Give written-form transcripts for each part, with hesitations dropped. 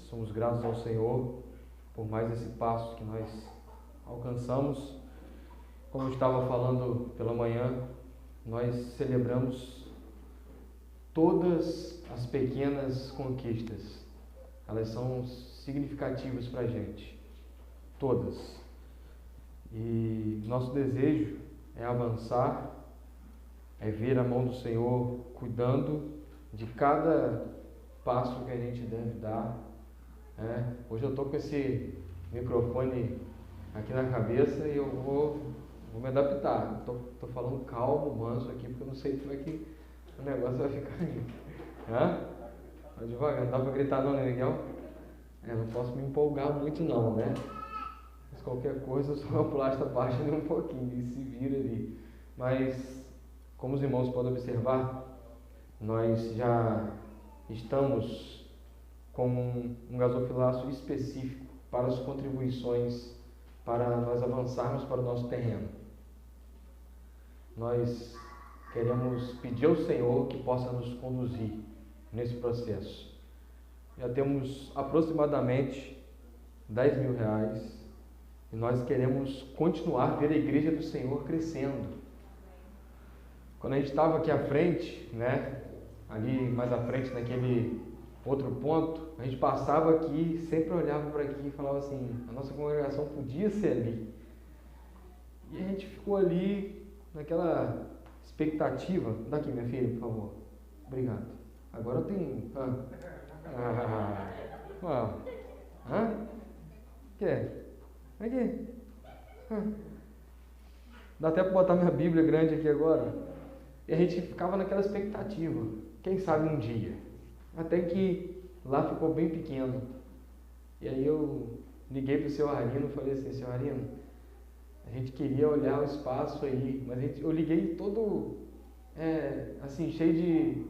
somos gratos ao Senhor por mais esse passo que nós alcançamos. Como eu estava falando pela manhã, nós celebramos todas as pequenas conquistas. Elas são significativas para a gente, todas. E nosso desejo é avançar, é ver a mão do Senhor cuidando de cada passo que a gente deve dar. Hoje eu estou com esse microfone aqui na cabeça e eu vou me adaptar. Estou falando calmo, manso aqui, porque eu não sei como é que o negócio vai ficar aí. Vai devagar, não dá para gritar não, né, Miguel? Não posso me empolgar muito não, né? Mas qualquer coisa, só pular esta parte ali um pouquinho e se vira ali. Mas, como os irmãos podem observar, nós já estamos com um gasofilaço específico para as contribuições, para nós avançarmos para o nosso terreno. Nós queremos pedir ao Senhor que possa nos conduzir nesse processo. Já temos aproximadamente R$10.000 e nós queremos continuar a ver a Igreja do Senhor crescendo. Quando a gente estava aqui à frente, ali mais à frente naquele outro ponto, a gente passava aqui, sempre olhava para aqui e falava assim, a nossa congregação podia ser ali. E a gente ficou ali naquela expectativa. Daqui, minha filha, por favor. Obrigado. Agora eu tenho... Quer? Aqui. Dá até para botar minha Bíblia grande aqui agora. E a gente ficava naquela expectativa. Quem sabe um dia. Até que lá ficou bem pequeno. E aí eu liguei para o seu Arino e falei assim, seu Arino, a gente queria olhar o espaço aí, mas eu liguei todo, assim, cheio de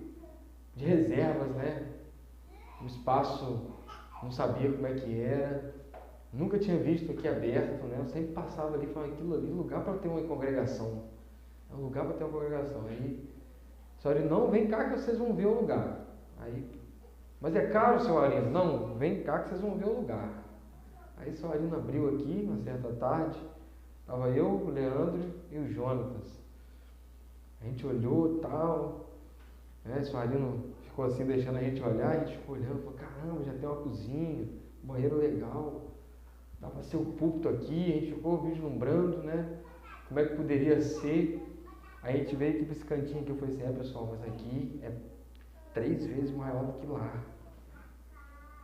reservas, O espaço, não sabia como é que era, nunca tinha visto aqui aberto, Eu sempre passava ali e falava, aquilo ali, lugar para ter uma congregação. É um lugar para ter uma congregação. Aí, o seu Arino, não, vem cá que vocês vão ver o lugar. Aí, mas é caro, seu Arino? Não, vem cá que vocês vão ver o lugar. Aí o seu Arino abriu aqui, uma certa tarde, estava eu, o Leandro e o Jonatas. A gente olhou e tal, O seu Arino ficou assim, deixando a gente olhar, a gente ficou olhando, falou, caramba, já tem uma cozinha, um banheiro legal, dá para ser o púlpito aqui, a gente ficou vislumbrando, Como é que poderia ser. Aí a gente veio aqui para esse cantinho aqui, eu falei assim, pessoal, mas aqui é 3 vezes maior do que lá.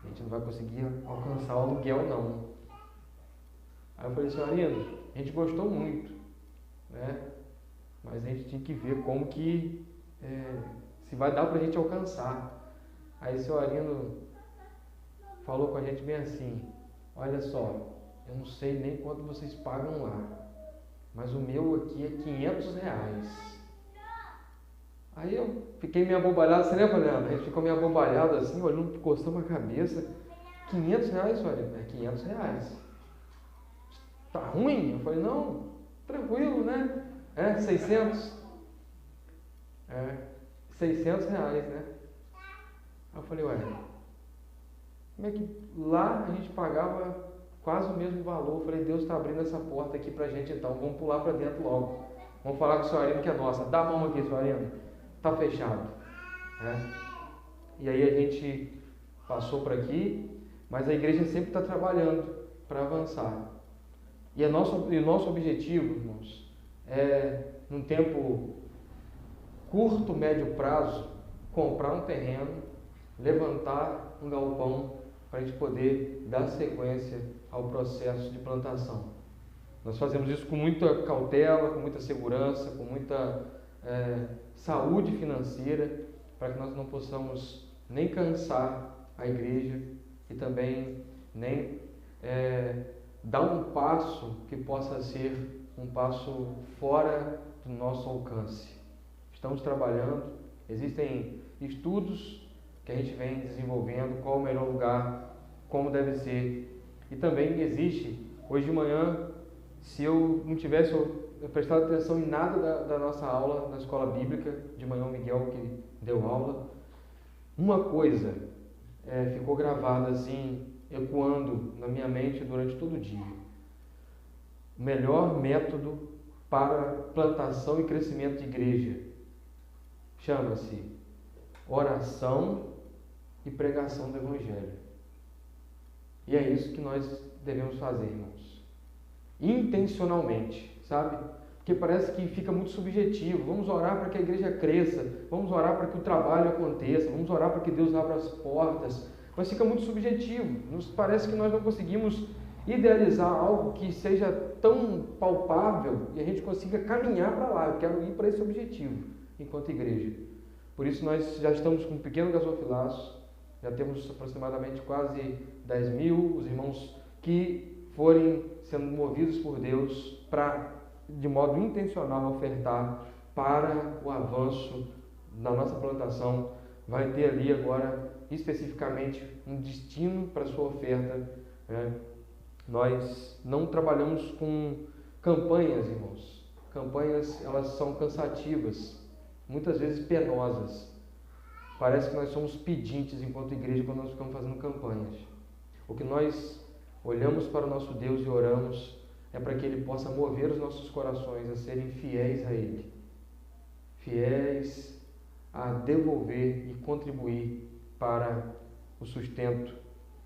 A gente não vai conseguir alcançar o aluguel, não. Aí eu falei, senhor Arino, a gente gostou muito, mas a gente tinha que ver como que, se vai dar para a gente alcançar. Aí o senhor Arino falou com a gente bem assim, olha só, eu não sei nem quanto vocês pagam lá, mas o meu aqui é R$500. Aí eu fiquei meio abobalhado, você lembra, Leandro? A gente ficou meio abobalhado assim, olhando, coçando a cabeça. R$500, olha, é R$500. Tá ruim? Eu falei, não, tranquilo, 600. R$600, Aí eu falei, como é que lá a gente pagava quase o mesmo valor? Eu falei, Deus está abrindo essa porta aqui pra gente então, vamos pular para dentro logo. Vamos falar com o senhor Arino que é nossa. Dá a mão aqui, senhor Arino. Tá fechado. E aí a gente passou por aqui, mas a igreja sempre está trabalhando para avançar. E o nosso objetivo, irmãos, é, num tempo curto, médio prazo, comprar um terreno, levantar um galpão para a gente poder dar sequência ao processo de plantação. Nós fazemos isso com muita cautela, com muita segurança, com muita saúde financeira, para que nós não possamos nem cansar a igreja e também nem dar um passo que possa ser um passo fora do nosso alcance. Estamos trabalhando, existem estudos que a gente vem desenvolvendo, qual o melhor lugar, como deve ser. E também existe, hoje de manhã, se eu não tivesse prestado atenção em nada da nossa aula na escola bíblica, de manhã o Miguel que deu aula, uma coisa ficou gravada assim, ecoando na minha mente durante todo o dia. O melhor método para plantação e crescimento de igreja chama-se oração e pregação do Evangelho. E é isso que nós devemos fazer, irmãos. Intencionalmente, sabe? Porque parece que fica muito subjetivo. Vamos orar para que a igreja cresça, vamos orar para que o trabalho aconteça, vamos orar para que Deus abra as portas. Mas fica muito subjetivo. Nos parece que nós não conseguimos idealizar algo que seja tão palpável e a gente consiga caminhar para lá. Eu quero ir para esse objetivo enquanto igreja. Por isso nós já estamos com um pequeno gasofilaço, já temos aproximadamente quase 10 mil, os irmãos que forem sendo movidos por Deus para, de modo intencional, ofertar para o avanço da nossa plantação, vai ter ali agora especificamente um destino para a sua oferta. Nós não trabalhamos com campanhas, irmãos. Campanhas, elas são cansativas, muitas vezes penosas. Parece que nós somos pedintes enquanto igreja quando nós ficamos fazendo campanhas. O que nós olhamos para o nosso Deus e oramos é para que Ele possa mover os nossos corações a serem fiéis a Ele. Fiéis a devolver e contribuir para o sustento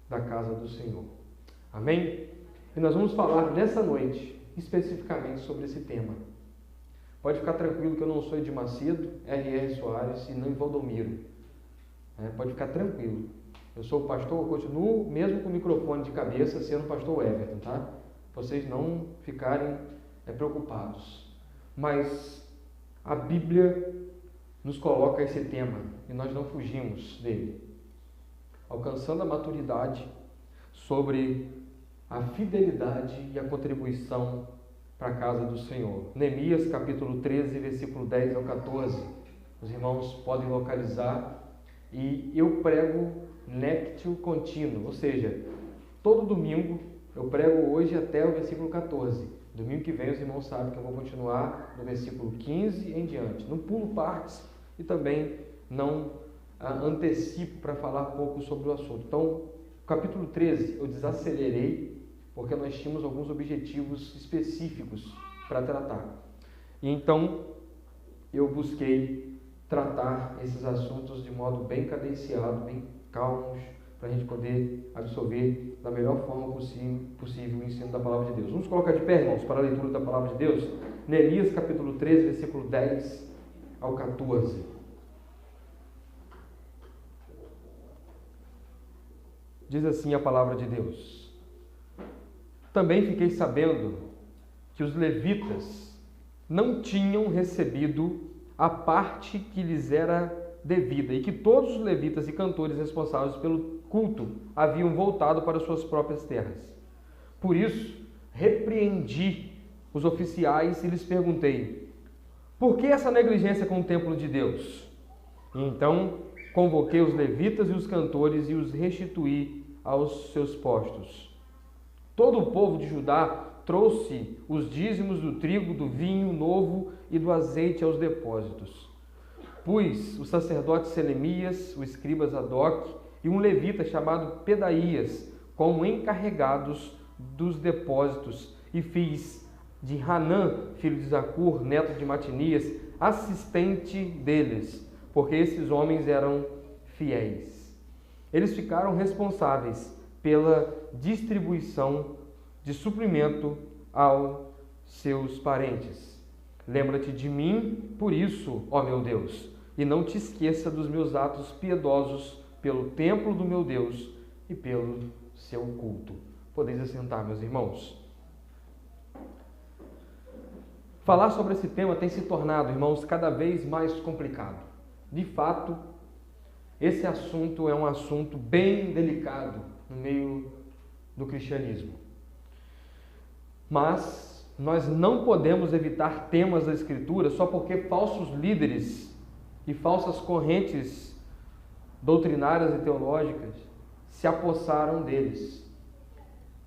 da casa do Senhor. Amém? E nós vamos falar nessa noite especificamente sobre esse tema. Pode ficar tranquilo que eu não sou Edir Macedo, R.R. Soares e nem Valdomiro. Pode ficar tranquilo. Eu sou o pastor, eu continuo mesmo com o microfone de cabeça sendo o pastor Everton, tá? Vocês não ficarem preocupados. Mas a Bíblia nos coloca esse tema e nós não fugimos dele. Alcançando a maturidade sobre a fidelidade e a contribuição para a casa do Senhor. Neemias capítulo 13, versículo 10 ao 14. Os irmãos podem localizar. E eu prego néctio contínuo, ou seja, todo domingo eu prego hoje até o versículo 14. Domingo que vem os irmãos sabem que eu vou continuar no versículo 15 em diante. Não pulo partes e também não antecipo para falar pouco sobre o assunto. Então, capítulo 13 eu desacelerei porque nós tínhamos alguns objetivos específicos para tratar. E então eu busquei tratar esses assuntos de modo bem cadenciado, bem calmos, para a gente poder absorver da melhor forma possível o ensino da palavra de Deus. Vamos colocar de pé, irmãos, para a leitura da palavra de Deus. Neemias capítulo 13, versículo 10 ao 14. Diz assim a palavra de Deus: Também fiquei sabendo que os levitas não tinham recebido a parte que lhes era devida, e que todos os levitas e cantores responsáveis pelo culto haviam voltado para suas próprias terras. Por isso, repreendi os oficiais e lhes perguntei: por que essa negligência com o templo de Deus? E então convoquei os levitas e os cantores e os restituí aos seus postos. Todo o povo de Judá trouxe os dízimos do trigo, do vinho novo e do azeite aos depósitos. Pus o sacerdote Selemias, o escriba Zadok e um levita chamado Pedaías como encarregados dos depósitos e fiz de Hanã, filho de Zacur, neto de Matinias, assistente deles, porque esses homens eram fiéis. Eles ficaram responsáveis pela distribuição de suprimento aos seus parentes. Lembra-te de mim, por isso, ó meu Deus, e não te esqueça dos meus atos piedosos pelo templo do meu Deus e pelo seu culto. Podeis assentar, meus irmãos. Falar sobre esse tema tem se tornado, irmãos, cada vez mais complicado. De fato, esse assunto é um assunto bem delicado no meio do cristianismo. Mas nós não podemos evitar temas da Escritura só porque falsos líderes e falsas correntes doutrinárias e teológicas se apossaram deles.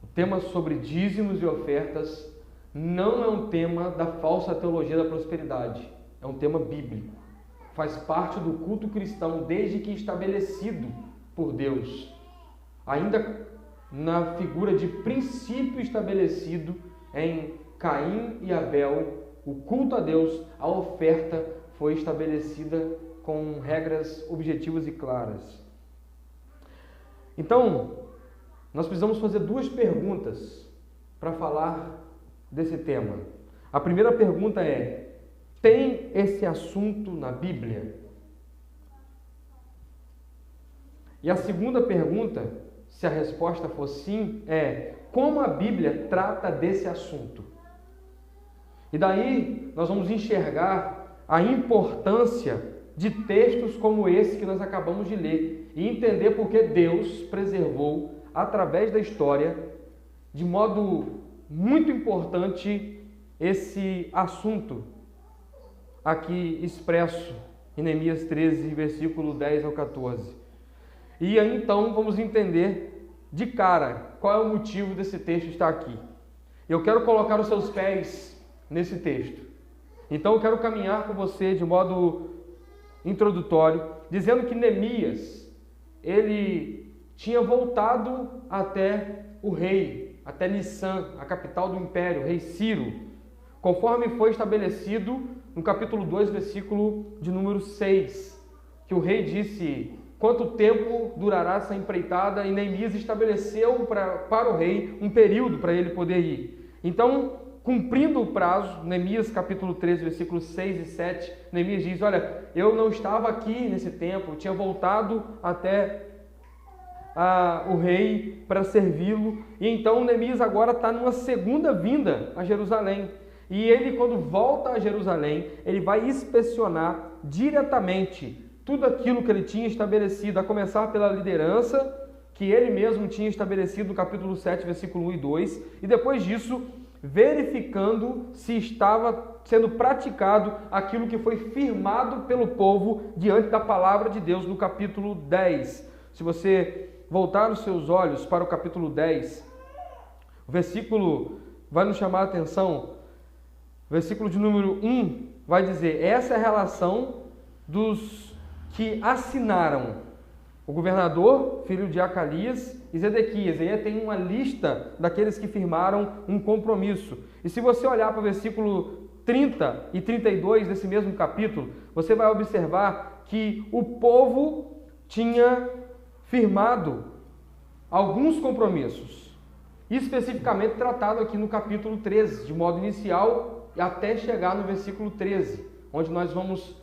O tema sobre dízimos e ofertas não é um tema da falsa teologia da prosperidade, é um tema bíblico. Faz parte do culto cristão desde que estabelecido por Deus, ainda na figura de princípio estabelecido em Caim e Abel. O culto a Deus, a oferta foi estabelecida com regras objetivas e claras. Então, nós precisamos fazer duas perguntas para falar desse tema. A primeira pergunta é: tem esse assunto na Bíblia? E a segunda pergunta, se a resposta for sim, é: como a Bíblia trata desse assunto? E daí nós vamos enxergar a importância de textos como esse que nós acabamos de ler e entender por que Deus preservou, através da história, de modo muito importante, esse assunto aqui expresso em Neemias 13, versículo 10 ao 14. E aí então vamos entender de cara qual é o motivo desse texto estar aqui. Eu quero colocar os seus pés nesse texto. Então eu quero caminhar com você de modo introdutório, dizendo que Neemias, ele tinha voltado até o rei, até Nisan, a capital do império, o rei Ciro, conforme foi estabelecido no capítulo 2, versículo de número 6, que o rei disse: quanto tempo durará essa empreitada? E Neemias estabeleceu para o rei um período para ele poder ir. Então, cumprindo o prazo, Neemias capítulo 13, versículos 6 e 7, Neemias diz: olha, eu não estava aqui nesse tempo, eu tinha voltado até o rei para servi-lo, e então Neemias agora está numa segunda vinda a Jerusalém. E ele, quando volta a Jerusalém, ele vai inspecionar diretamente tudo aquilo que ele tinha estabelecido, a começar pela liderança, que ele mesmo tinha estabelecido no capítulo 7, versículo 1 e 2, e depois disso, verificando se estava sendo praticado aquilo que foi firmado pelo povo diante da palavra de Deus no capítulo 10. Se você voltar os seus olhos para o capítulo 10, o versículo vai nos chamar a atenção. O versículo de número 1 vai dizer: essa é a relação dos que assinaram, o governador, filho de Acalias, e Zedequias. E aí tem uma lista daqueles que firmaram um compromisso. E se você olhar para o versículo 30 e 32 desse mesmo capítulo, você vai observar que o povo tinha firmado alguns compromissos, especificamente tratado aqui no capítulo 13, de modo inicial, até chegar no versículo 13, onde nós vamos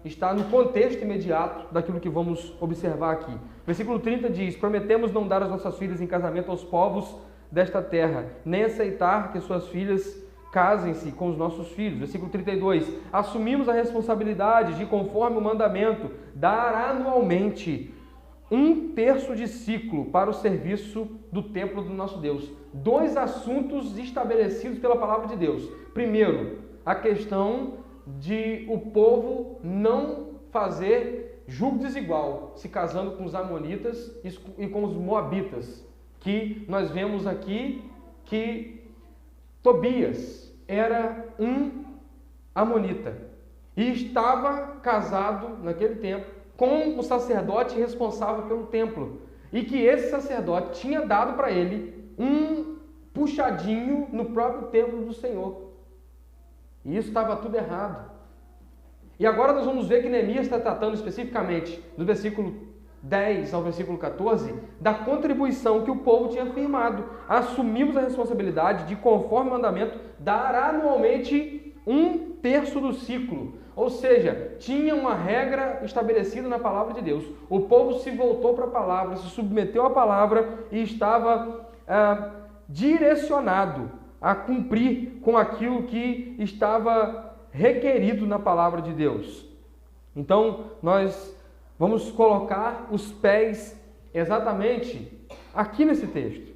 estar no contexto imediato daquilo que vamos observar aqui. Versículo 30 diz: prometemos não dar as nossas filhas em casamento aos povos desta terra, nem aceitar que suas filhas casem-se com os nossos filhos. Versículo 32, assumimos a responsabilidade de, conforme o mandamento, dar anualmente 1/3 de ciclo para o serviço do templo do nosso Deus. Dois assuntos estabelecidos pela palavra de Deus. Primeiro, a questão de o povo não fazer julgo desigual, se casando com os amonitas e com os moabitas, que nós vemos aqui que Tobias era um amonita e estava casado naquele tempo com o sacerdote responsável pelo templo, e que esse sacerdote tinha dado para ele um puxadinho no próprio templo do Senhor. E isso estava tudo errado. E agora nós vamos ver que Neemias está tratando especificamente, do versículo 10 ao versículo 14, da contribuição que o povo tinha firmado. Assumimos a responsabilidade de, conforme o mandamento, dar anualmente 1/3 do ciclo. Ou seja, tinha uma regra estabelecida na palavra de Deus. O povo se voltou para a palavra, se submeteu à palavra e estava direcionado a cumprir com aquilo que estava requerido na palavra de Deus. Então, nós vamos colocar os pés exatamente aqui nesse texto.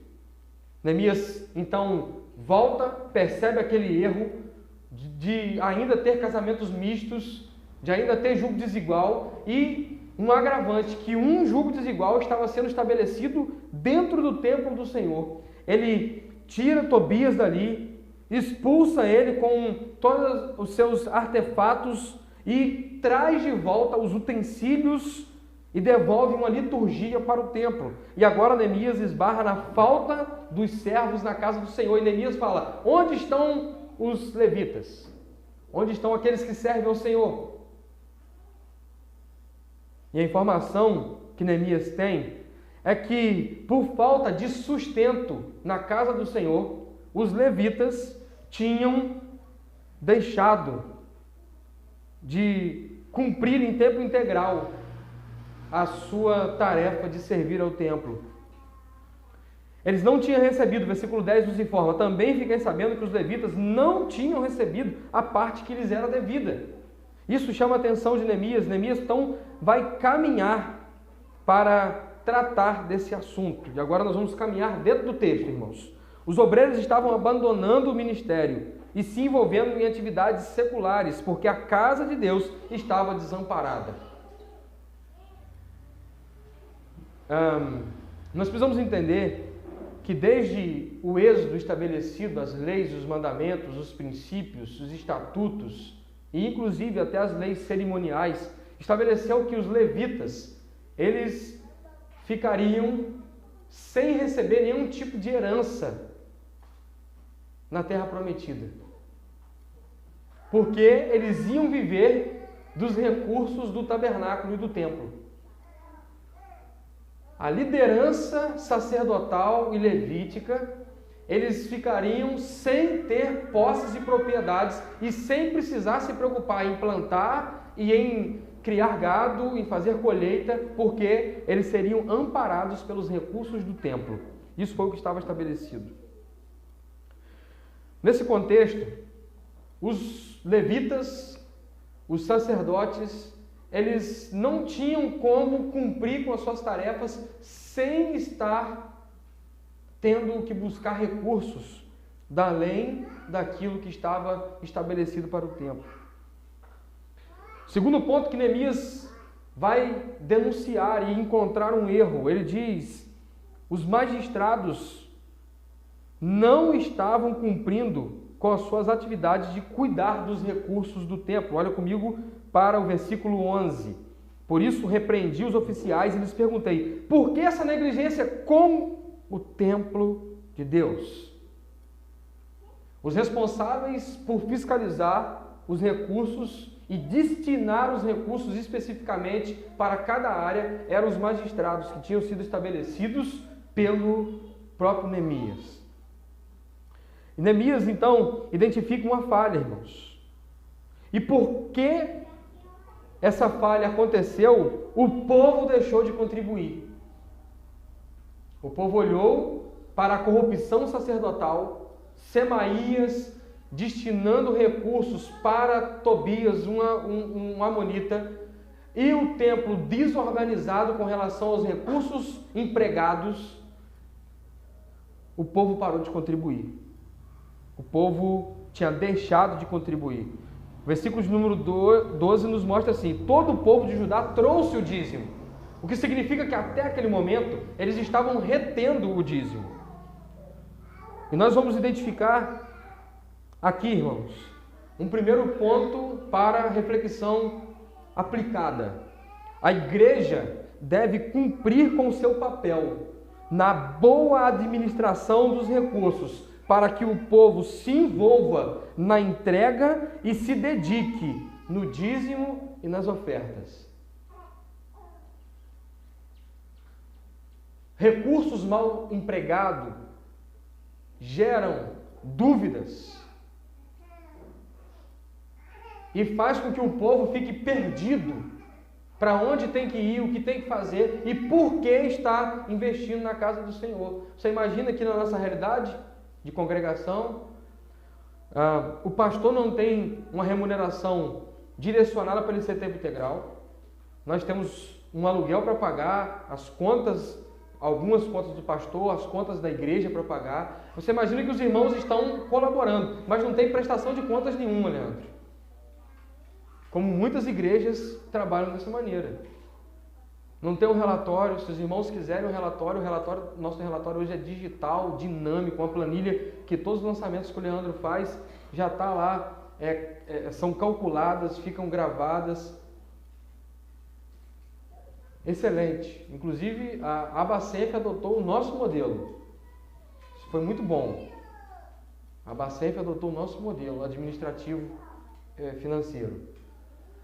Neemias, então, volta, percebe aquele erro de ainda ter casamentos mistos, de ainda ter julgo desigual, e um agravante, que um julgo desigual estava sendo estabelecido dentro do templo do Senhor. Ele tira Tobias dali, expulsa ele com todos os seus artefatos e traz de volta os utensílios e devolve uma liturgia para o templo. E agora Neemias esbarra na falta dos servos na casa do Senhor. E Neemias fala: onde estão os levitas? Onde estão aqueles que servem ao Senhor? E a informação que Neemias tem é que, por falta de sustento na casa do Senhor, os levitas tinham deixado de cumprir em tempo integral a sua tarefa de servir ao templo. Eles não tinham recebido, versículo 10 nos informa, também fiquei sabendo que os levitas não tinham recebido a parte que lhes era devida. Isso chama a atenção de Neemias. Neemias então vai caminhar para tratar desse assunto. E agora nós vamos caminhar dentro do texto, irmãos. Os obreiros estavam abandonando o ministério e se envolvendo em atividades seculares, porque a casa de Deus estava desamparada. Nós precisamos entender que desde o êxodo estabelecido, as leis, os mandamentos, os princípios, os estatutos e inclusive até as leis cerimoniais, estabeleceu que os levitas, eles ficariam sem receber nenhum tipo de herança na terra prometida, porque eles iam viver dos recursos do tabernáculo e do templo. A liderança sacerdotal e levítica, eles ficariam sem ter posses e propriedades e sem precisar se preocupar em plantar e em criar gado, em fazer colheita, porque eles seriam amparados pelos recursos do templo. Isso foi o que estava estabelecido. Nesse contexto, os levitas, os sacerdotes, eles não tinham como cumprir com as suas tarefas sem estar tendo que buscar recursos além daquilo que estava estabelecido para o templo. Segundo ponto que Neemias vai denunciar e encontrar um erro, ele diz: os magistrados não estavam cumprindo com as suas atividades de cuidar dos recursos do templo. Olha comigo para o versículo 11. Por isso repreendi os oficiais e lhes perguntei: por que essa negligência com o templo de Deus? Os responsáveis por fiscalizar os recursos e destinar os recursos especificamente para cada área eram os magistrados que tinham sido estabelecidos pelo próprio Neemias. E Neemias, então, identifica uma falha, irmãos. E por que essa falha aconteceu? O povo deixou de contribuir. O povo olhou para a corrupção sacerdotal, Semaías destinando recursos para Tobias, um amonita, e o templo desorganizado com relação aos recursos empregados. O povo parou de contribuir. O povo tinha deixado de contribuir. O versículo de número 12 nos mostra assim: todo o povo de Judá trouxe o dízimo, o que significa que até aquele momento eles estavam retendo o dízimo. E nós vamos identificar aqui, irmãos, um primeiro ponto para reflexão aplicada. A igreja deve cumprir com o seu papel na boa administração dos recursos, para que o povo se envolva na entrega e se dedique no dízimo e nas ofertas. Recursos mal empregados geram dúvidas e faz com que o povo fique perdido para onde tem que ir, o que tem que fazer e por que está investindo na casa do Senhor. Você imagina que na nossa realidade de congregação, o pastor não tem uma remuneração direcionada para ele ser tempo integral. Nós temos um aluguel para pagar, as contas, algumas contas do pastor, as contas da igreja para pagar. Você imagina que os irmãos estão colaborando, mas não tem prestação de contas nenhuma, Leandro. Como muitas igrejas trabalham dessa maneira. Não tem um relatório. Se os irmãos quiserem um relatório, nosso relatório hoje é digital, dinâmico, uma planilha que todos os lançamentos que o Leandro faz já está lá, são calculadas, ficam gravadas. excelente. Inclusive, a Abacef adotou o nosso modelo. Isso foi muito bom. A Abacef adotou o nosso modelo administrativo financeiro.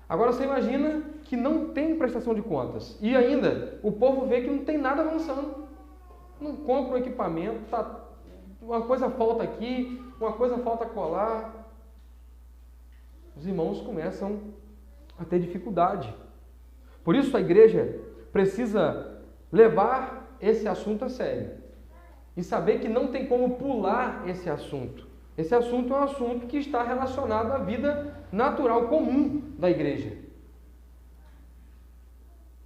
Agora você imagina que não tem prestação de contas. E ainda, o povo vê que não tem nada avançando. Não compra o equipamento, uma coisa falta aqui, uma coisa falta colar. Os irmãos começam a ter dificuldade. Por isso a igreja precisa levar esse assunto a sério. E saber que não tem como pular esse assunto. Esse assunto é um assunto que está relacionado à vida natural comum da igreja.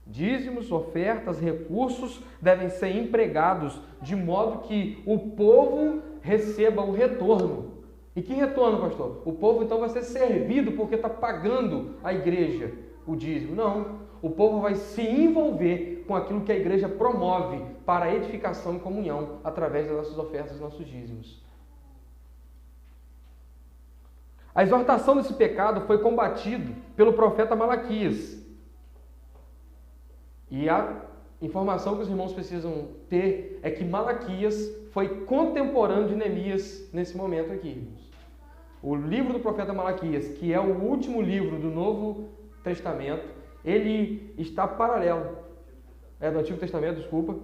Dízimos, ofertas, recursos devem ser empregados de modo que o povo receba o retorno. E que retorno, pastor? O povo então vai ser servido porque está pagando a igreja o dízimo. Não, o povo vai se envolver com aquilo que a igreja promove para a edificação e comunhão através das nossas ofertas e nossos dízimos. A exortação desse pecado foi combatido pelo profeta Malaquias. E a informação que os irmãos precisam ter é que Malaquias foi contemporâneo de Neemias nesse momento aqui, irmãos. O livro do profeta Malaquias, que é o último livro do Novo Testamento, ele está paralelo. Do Antigo Testamento, desculpa.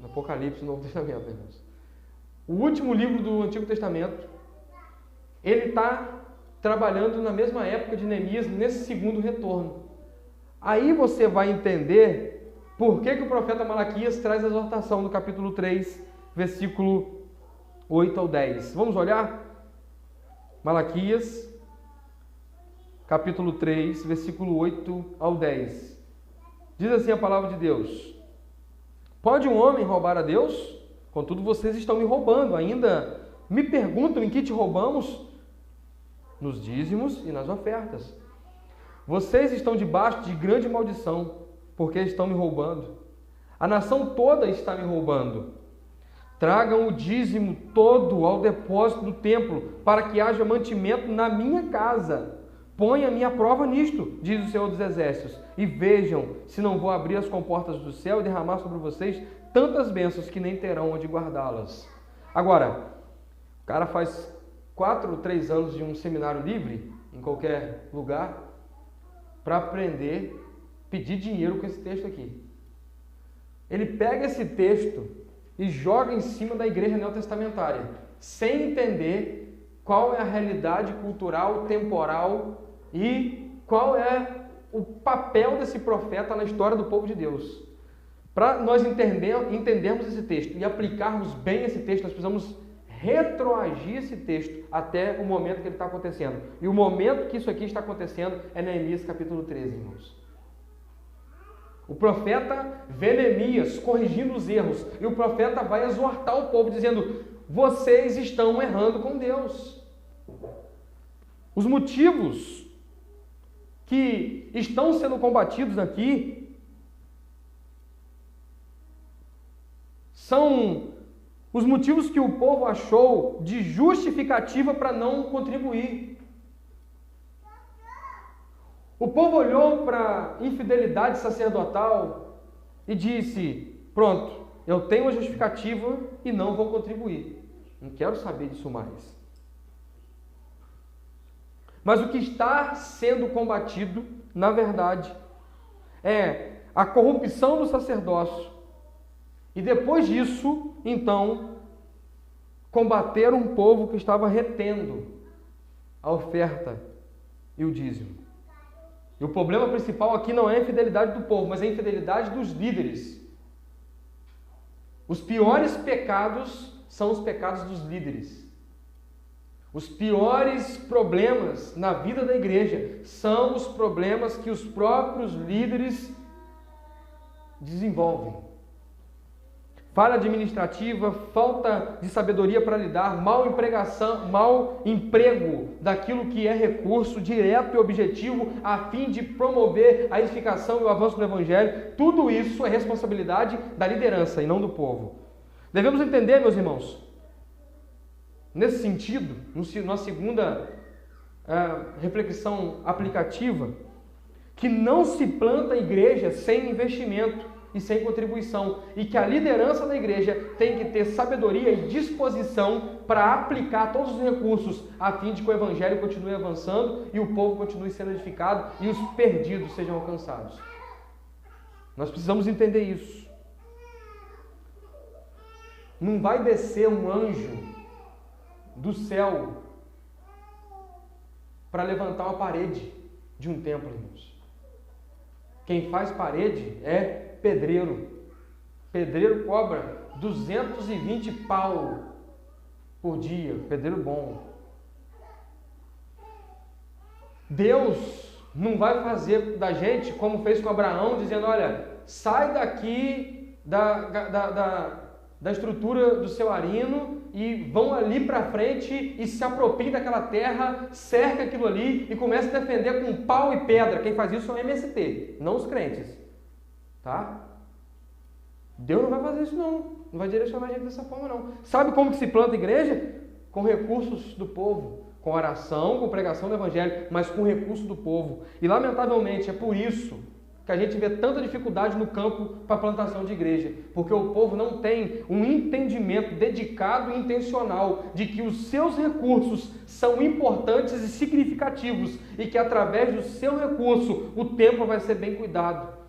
Apocalipse do Novo Testamento, irmãos. O último livro do Antigo Testamento, ele está trabalhando na mesma época de Neemias, nesse segundo retorno. Aí você vai entender por que o profeta Malaquias traz a exortação do capítulo 3, versículo 8 ao 10. Vamos olhar? Malaquias, capítulo 3, versículo 8 ao 10. Diz assim a palavra de Deus: Pode um homem roubar a Deus? Contudo, vocês estão me roubando. Ainda me perguntam em que te roubamos? Nos dízimos e nas ofertas. Vocês estão debaixo de grande maldição, porque estão me roubando. A nação toda está me roubando. Tragam o dízimo todo ao depósito do templo, para que haja mantimento na minha casa. Ponha-me à prova nisto, diz o Senhor dos Exércitos, e vejam se não vou abrir as comportas do céu e derramar sobre vocês tantas bênçãos que nem terão onde guardá-las. Agora, o cara faz 4 ou 3 anos de um seminário livre, em qualquer lugar, para aprender a pedir dinheiro com esse texto aqui. Ele pega esse texto e joga em cima da igreja neotestamentária, sem entender qual é a realidade cultural, temporal e qual é o papel desse profeta na história do povo de Deus. Para nós entendermos esse texto e aplicarmos bem esse texto, nós precisamos retroagir esse texto até o momento que ele está acontecendo. E o momento que isso aqui está acontecendo é Neemias capítulo 13, irmãos. O profeta vê Neemias corrigindo os erros, e o profeta vai exortar o povo dizendo: vocês estão errando com Deus. Os motivos que estão sendo combatidos aqui são os motivos que o povo achou de justificativa para não contribuir. O povo olhou para a infidelidade sacerdotal e disse: pronto, eu tenho uma justificativa e não vou contribuir. Não quero saber disso mais. Mas o que está sendo combatido, na verdade, é a corrupção do sacerdócio. E depois disso, então, combater um povo que estava retendo a oferta e o dízimo. E o problema principal aqui não é a infidelidade do povo, mas é a infidelidade dos líderes. Os piores pecados são os pecados dos líderes. Os piores problemas na vida da igreja são os problemas que os próprios líderes desenvolvem. Falha administrativa, falta de sabedoria para lidar, mau emprego daquilo que é recurso direto e objetivo a fim de promover a edificação e o avanço do Evangelho. Tudo isso é responsabilidade da liderança e não do povo. Devemos entender, meus irmãos, nesse sentido, na segunda reflexão aplicativa, que não se planta igreja sem investimento e sem contribuição, e que a liderança da igreja tem que ter sabedoria e disposição para aplicar todos os recursos a fim de que o evangelho continue avançando e o povo continue sendo edificado e os perdidos sejam alcançados. Nós precisamos entender isso. Não vai descer um anjo do céu para levantar uma parede de um templo, irmãos. Quem faz parede é pedreiro. Pedreiro cobra 220 pau por dia. Pedreiro bom. Deus não vai fazer da gente como fez com Abraão, dizendo, olha, sai daqui da estrutura do seu arino e vão ali para frente e se apropriem daquela terra, cerca aquilo ali e comece a defender com pau e pedra. Quem faz isso é o MST, não os crentes. Tá? Deus não vai fazer isso não. Não vai direcionar a gente dessa forma não. Sabe como que se planta igreja? Com recursos do povo. Com oração, com pregação do evangelho, mas com recurso do povo. E lamentavelmente é por isso que a gente vê tanta dificuldade no campo para a plantação de igreja, porque o povo não tem um entendimento dedicado e intencional de que os seus recursos são importantes e significativos e que através do seu recurso o templo vai ser bem cuidado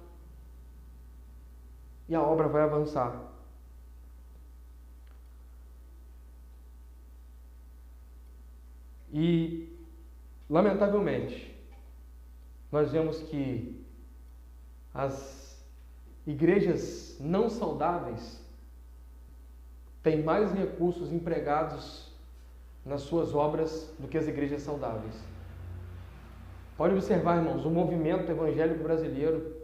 e a obra vai avançar. E, lamentavelmente, nós vemos que as igrejas não saudáveis têm mais recursos empregados nas suas obras do que as igrejas saudáveis. Pode observar, irmãos, o movimento evangélico brasileiro.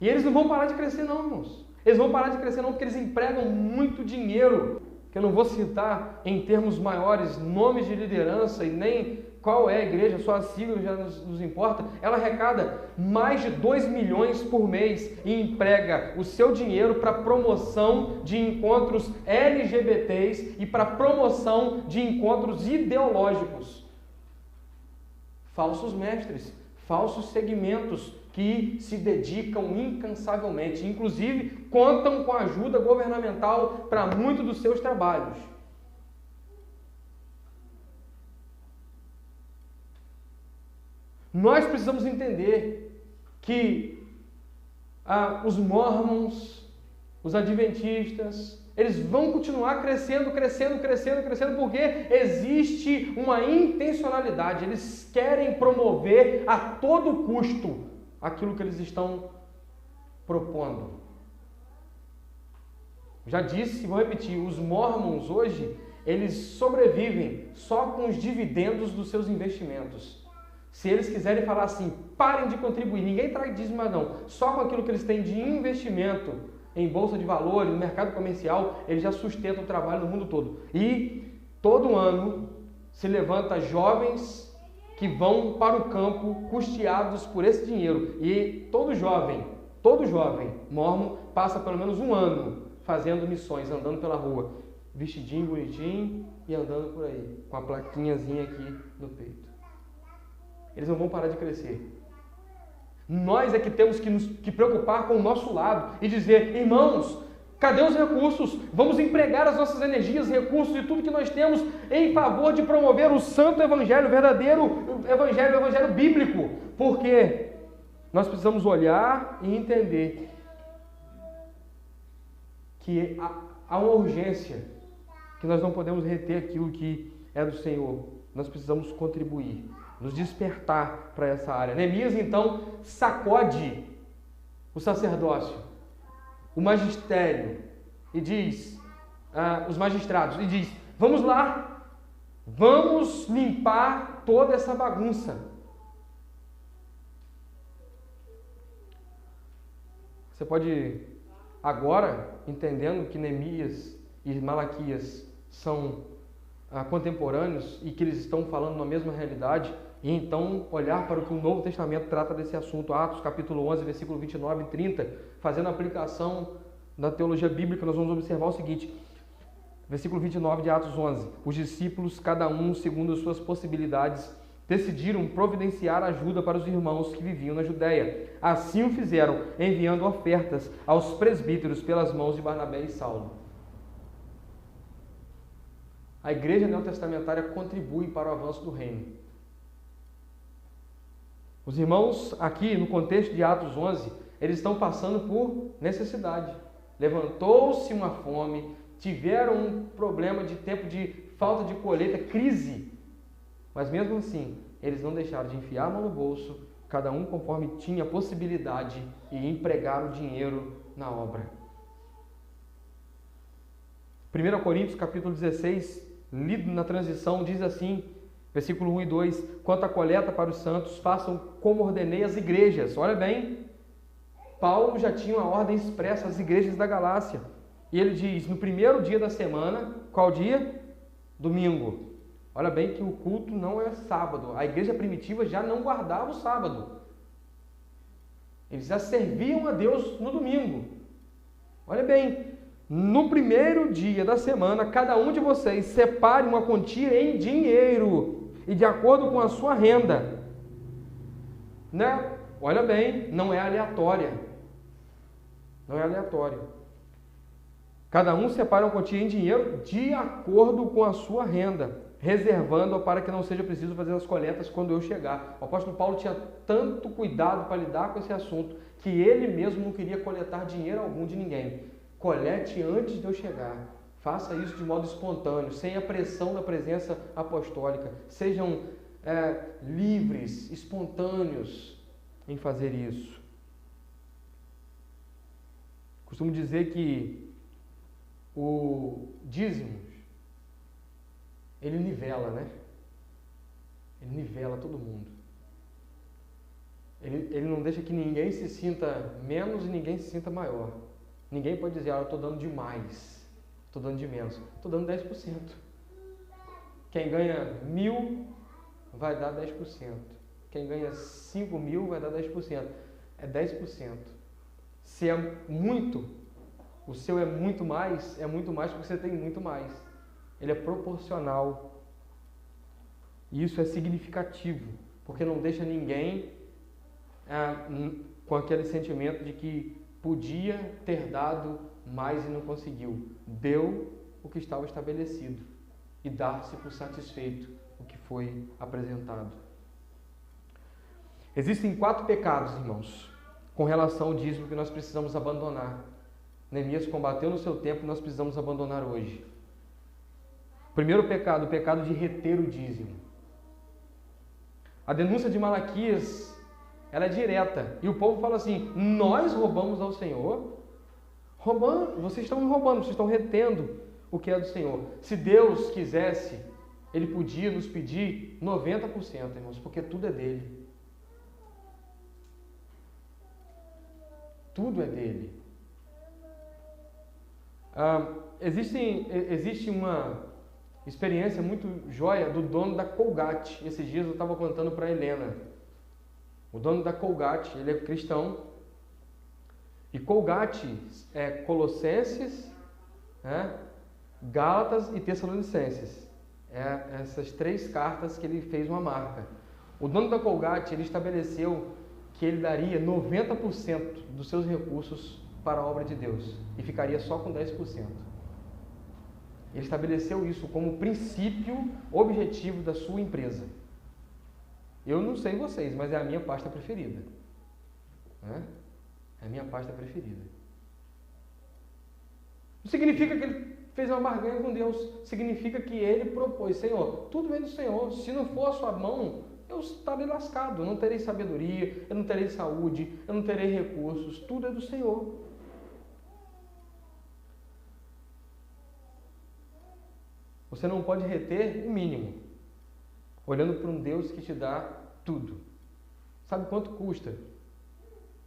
E eles não vão parar de crescer não, irmãos. Eles vão parar de crescer não porque eles empregam muito dinheiro. Que eu não vou citar em termos maiores nomes de liderança e nem qual é a igreja, só a sigla já nos importa. Ela arrecada mais de 2 milhões por mês e emprega o seu dinheiro para promoção de encontros LGBTs e para promoção de encontros ideológicos. Falsos mestres, falsos segmentos que se dedicam incansavelmente, inclusive contam com a ajuda governamental para muitos dos seus trabalhos. Nós precisamos entender que os mormons, os adventistas, eles vão continuar crescendo, porque existe uma intencionalidade. Eles querem promover a todo custo aquilo que eles estão propondo. Já disse, vou repetir, os mormons hoje, eles sobrevivem só com os dividendos dos seus investimentos. Se eles quiserem falar assim, parem de contribuir, ninguém traz dízimo mais não, só com aquilo que eles têm de investimento em bolsa de valores, no mercado comercial, eles já sustentam o trabalho no mundo todo. E todo ano se levanta jovens que vão para o campo custeados por esse dinheiro. E todo jovem mormon passa pelo menos um ano fazendo missões, andando pela rua, vestidinho, bonitinho e andando por aí, com a plaquinhazinha aqui no peito. Eles não vão parar de crescer. Nós é que temos que nos preocupar com o nosso lado e dizer, irmãos, cadê os recursos? Vamos empregar as nossas energias, recursos e tudo que nós temos em favor de promover o santo evangelho, o verdadeiro evangelho, o evangelho bíblico. Porque nós precisamos olhar e entender que há uma urgência, que nós não podemos reter aquilo que é do Senhor. Nós precisamos contribuir, nos despertar para essa área. Neemias, então, sacode o sacerdócio, o magistério, e diz, os magistrados, e diz, vamos lá, vamos limpar toda essa bagunça. Você pode, agora, entendendo que Neemias e Malaquias são contemporâneos e que eles estão falando na mesma realidade, e então olhar para o que o Novo Testamento trata desse assunto, Atos capítulo 11, versículo 29 e 30, fazendo a aplicação da teologia bíblica, nós vamos observar o seguinte, versículo 29 de Atos 11, os discípulos, cada um segundo as suas possibilidades, decidiram providenciar ajuda para os irmãos que viviam na Judéia. Assim o fizeram, enviando ofertas aos presbíteros pelas mãos de Barnabé e Saulo. A igreja neotestamentária contribui para o avanço do reino. Os irmãos aqui, no contexto de Atos 11, eles estão passando por necessidade. Levantou-se uma fome, tiveram um problema de tempo de falta de colheita, crise. Mas mesmo assim, eles não deixaram de enfiar a mão no bolso, cada um conforme tinha possibilidade, e empregar o dinheiro na obra. 1 Coríntios capítulo 16, lido na transição, diz assim, versículo 1 e 2, quanto à coleta para os santos, façam como ordenei as igrejas. Olha bem, Paulo já tinha uma ordem expressa às igrejas da Galácia. E ele diz, no primeiro dia da semana, qual dia? Domingo. Olha bem que o culto não é sábado. A igreja primitiva já não guardava o sábado. Eles já serviam a Deus no domingo. Olha bem, no primeiro dia da semana, cada um de vocês separe uma quantia em dinheiro e de acordo com a sua renda. Né? Olha bem, não é aleatória. Não é aleatório. Cada um separa uma quantia em dinheiro de acordo com a sua renda, reservando-a para que não seja preciso fazer as coletas quando eu chegar. O apóstolo Paulo tinha tanto cuidado para lidar com esse assunto que ele mesmo não queria coletar dinheiro algum de ninguém. Colete antes de eu chegar. Faça isso de modo espontâneo, sem a pressão da presença apostólica. Sejam livres, espontâneos em fazer isso. Costumo dizer que o dízimo, ele nivela, né? Ele nivela todo mundo. Ele não deixa que ninguém se sinta menos e ninguém se sinta maior. Ninguém pode dizer, eu estou dando demais, estou dando de menos. Estou dando 10%. Quem ganha 1.000 vai dar 10%. Quem ganha 5.000 vai dar 10%. É 10%. Se é muito, o seu é muito mais porque você tem muito mais. Ele é proporcional. E isso é significativo, porque não deixa ninguém com aquele sentimento de que podia ter dado mais e não conseguiu. Deu o que estava estabelecido e dar-se por satisfeito o que foi apresentado. Existem 4 pecados, irmãos, com relação ao dízimo que nós precisamos abandonar. Neemias combateu no seu tempo e nós precisamos abandonar hoje. Primeiro pecado, o pecado de reter o dízimo. A denúncia de Malaquias, ela é direta. E o povo fala assim, nós roubamos ao Senhor. Roubando, vocês estão roubando, vocês estão retendo o que é do Senhor. Se Deus quisesse, Ele podia nos pedir 90%, irmãos, porque tudo é dele. Tudo é dele. Existe uma experiência muito joia do dono da Colgate. Esses dias eu estava contando para a Helena. O dono da Colgate, ele é cristão. E Colgate é Colossenses, Gálatas e Tessalonicenses. É essas 3 cartas que ele fez uma marca. O dono da Colgate, ele estabeleceu que ele daria 90% dos seus recursos para a obra de Deus e ficaria só com 10%. Ele estabeleceu isso como princípio objetivo da sua empresa. Eu não sei vocês, mas é a minha pasta preferida. É a minha pasta preferida. Não significa que ele fez uma barganha com Deus. Significa que ele propôs, Senhor, tudo vem do Senhor. Se não for a sua mão, eu estarei lascado. Eu não terei sabedoria, eu não terei saúde, eu não terei recursos. Tudo é do Senhor. Você não pode reter o mínimo, olhando para um Deus que te dá tudo. Sabe quanto custa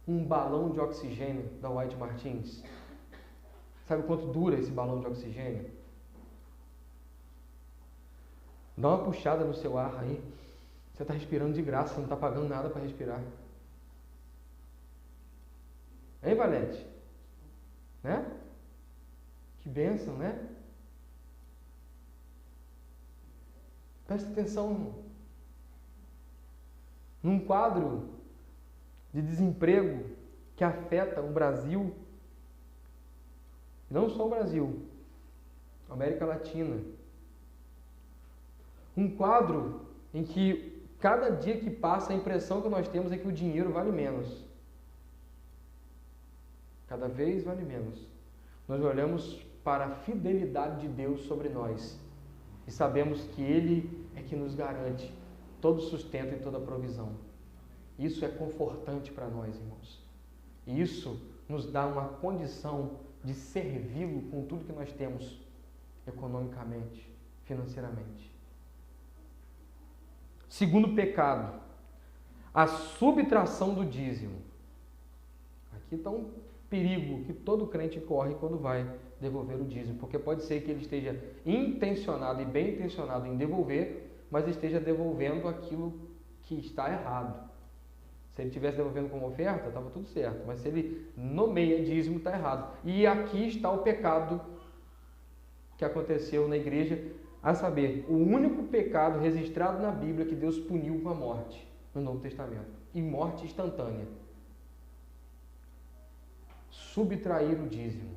um balão de oxigênio da White Martins? Sabe quanto dura esse balão de oxigênio? Dá uma puxada no seu ar aí. Você está respirando de graça, você não está pagando nada para respirar. Hein, Valente? Né? Que bênção, né? Presta atenção, irmão. num quadro de desemprego que afeta o Brasil, não só o Brasil, a América Latina. Um quadro em que cada dia que passa a impressão que nós temos é que o dinheiro vale menos. Cada vez vale menos. Nós olhamos para a fidelidade de Deus sobre nós e sabemos que Ele é que nos garante todo sustento e toda provisão. Isso é confortante para nós, irmãos. E isso nos dá uma condição de servi-lo com tudo que nós temos, economicamente, financeiramente. Segundo pecado, a subtração do dízimo. Aqui está um perigo que todo crente corre quando vai devolver o dízimo, porque pode ser que ele esteja intencionado e bem intencionado em devolver, mas esteja devolvendo aquilo que está errado. Se ele estivesse devolvendo como oferta, estava tudo certo, mas se ele nomeia dízimo, está errado. E aqui está o pecado que aconteceu na igreja, a saber, o único pecado registrado na Bíblia que Deus puniu com a morte no Novo Testamento, e morte instantânea. Subtrair o dízimo.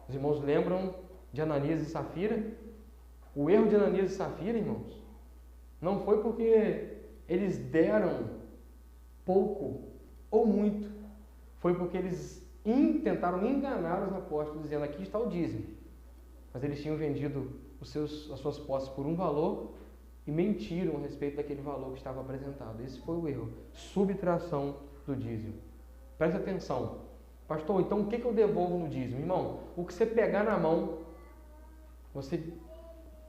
Os irmãos lembram de Ananias e Safira? O erro de Ananias e Safira, irmãos, não foi porque eles deram pouco ou muito, foi porque eles tentaram enganar os apóstolos, dizendo: aqui está o dízimo. Mas eles tinham vendido as suas posses por um valor e mentiram a respeito daquele valor que estava apresentado. Esse foi o erro. Subtração do dízimo. Preste atenção. Pastor, então o que eu devolvo no dízimo? Irmão, o que você pegar na mão, você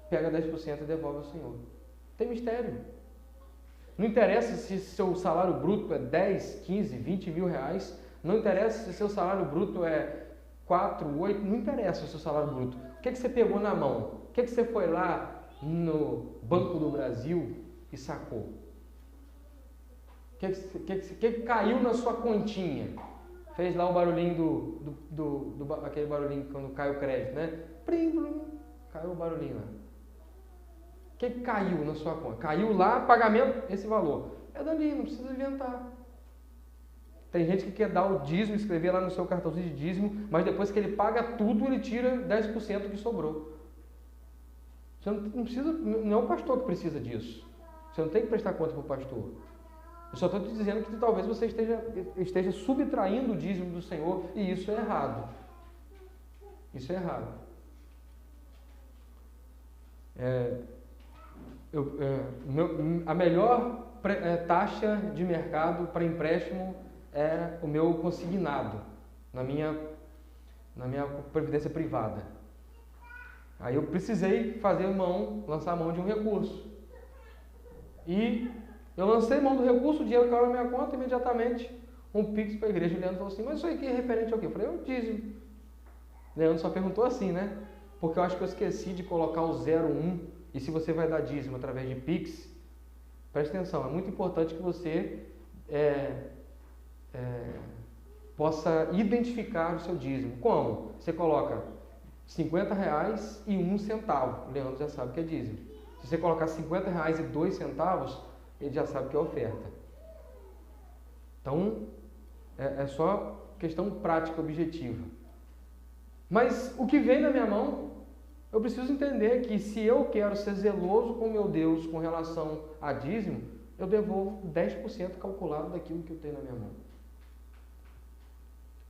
pega 10% e devolve ao Senhor. Tem mistério. Não interessa se seu salário bruto é 10, 15, 20 mil reais. Não interessa se seu salário bruto é 4, 8. Não interessa o seu salário bruto. O que você pegou na mão? O que você foi lá no Banco do Brasil e sacou? O que caiu na sua continha? Fez lá o barulhinho aquele barulhinho quando cai o crédito, né? Prim, prim, caiu o barulhinho lá. O que caiu na sua conta? Caiu lá, pagamento, esse valor. É dali, não precisa inventar. Tem gente que quer dar o dízimo, escrever lá no seu cartãozinho de dízimo, mas depois que ele paga tudo, ele tira 10% que sobrou. Você não precisa, não é o pastor que precisa disso. Você não tem que prestar conta para o pastor. Eu só estou te dizendo que talvez você esteja subtraindo o dízimo do Senhor, e isso é errado. Isso é errado. A melhor taxa de mercado para empréstimo é o meu consignado na minha previdência privada. Aí eu precisei lançar mão de um recurso. E eu lancei mão do recurso, o dinheiro caiu na minha conta, imediatamente um pix para a igreja. O Leandro falou assim: mas isso aqui é referente ao quê? Eu falei: é o dízimo. O Leandro só perguntou assim, né? Porque eu acho que eu esqueci de colocar o 01. E se você vai dar dízimo através de pix, preste atenção, é muito importante que você possa identificar o seu dízimo. Como? Você coloca R$50 e 1 centavo. O Leandro já sabe que é dízimo. Se você colocar R$50 e 2 centavos, ele já sabe que é oferta. Então, é só questão prática, objetiva. Mas o que vem na minha mão, eu preciso entender que se eu quero ser zeloso com meu Deus com relação a dízimo, eu devolvo 10% calculado daquilo que eu tenho na minha mão.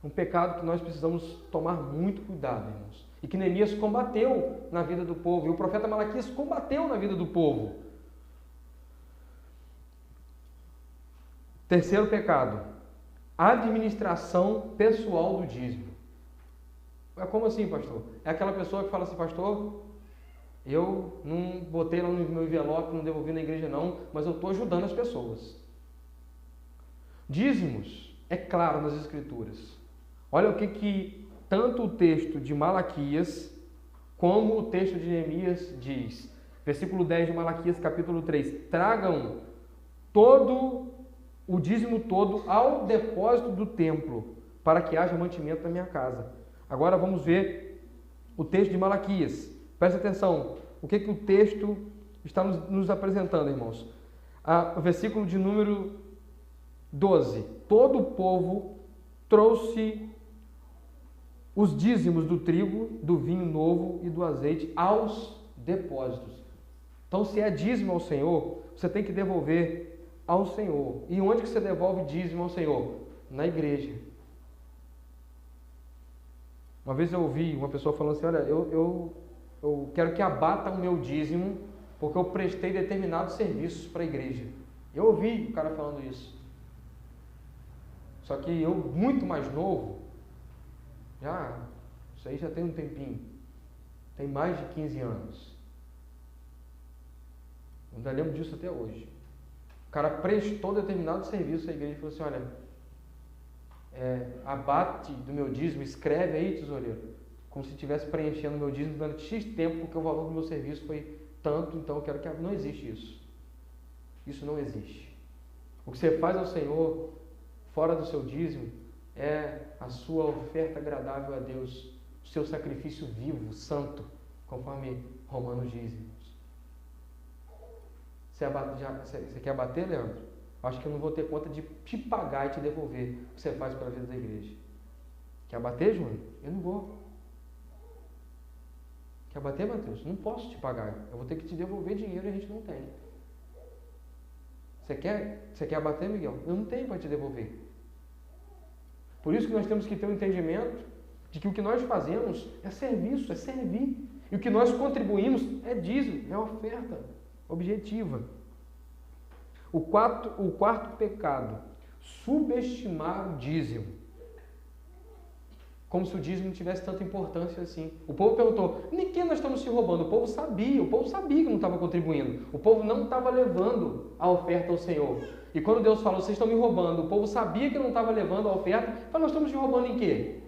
Um pecado que nós precisamos tomar muito cuidado, irmãos. E que Neemias combateu na vida do povo. E o profeta Malaquias combateu na vida do povo. Terceiro pecado. Administração pessoal do dízimo. Como assim, pastor? É aquela pessoa que fala assim: pastor, eu não botei lá no meu envelope, não devolvi na igreja não, mas eu estou ajudando as pessoas. Dízimos, é claro nas Escrituras. Olha o que tanto o texto de Malaquias como o texto de Neemias diz. Versículo 10 de Malaquias, capítulo 3. Tragam o dízimo todo ao depósito do templo, para que haja mantimento na minha casa. Agora vamos ver o texto de Malaquias. Presta atenção, o que o texto está nos apresentando, irmãos. O versículo de número 12. Todo o povo trouxe os dízimos do trigo, do vinho novo e do azeite aos depósitos. Então, se é dízimo ao Senhor, você tem que devolver ao Senhor. E onde que você devolve dízimo ao Senhor? Na igreja. Uma vez eu ouvi uma pessoa falando assim, olha, eu quero que abata o meu dízimo, porque eu prestei determinados serviços para a igreja. Eu ouvi o cara falando isso. Só que eu, muito mais novo, isso aí já tem um tempinho, tem mais de 15 anos. Eu ainda lembro disso até hoje. O cara prestou determinado serviço à igreja e falou assim, olha, abate do meu dízimo, escreve aí, tesoureiro, como se estivesse preenchendo o meu dízimo durante X tempo, porque o valor do meu serviço foi tanto, então eu quero que... Não existe isso. Isso não existe. O que você faz ao Senhor, fora do seu dízimo, é a sua oferta agradável a Deus, o seu sacrifício vivo, santo, conforme Romanos diz. Você quer abater, Leandro? Acho que eu não vou ter conta de te pagar e te devolver o que você faz pela vida da igreja. Quer abater, Júnior? Eu não vou. Quer abater, Matheus? Não posso te pagar. Eu vou ter que te devolver dinheiro e a gente não tem. Você quer abater, Miguel? Eu não tenho para te devolver. Por isso que nós temos que ter um entendimento de que o que nós fazemos é serviço, é servir. E o que nós contribuímos é dízimo, é oferta objetiva. O quarto pecado, subestimar o dízimo. Como se o dízimo não tivesse tanta importância assim. O povo perguntou, em que nós estamos se roubando? O povo sabia que não estava contribuindo. O povo não estava levando a oferta ao Senhor. E quando Deus falou, vocês estão me roubando, o povo sabia que não estava levando a oferta, falou, nós estamos te roubando em quê?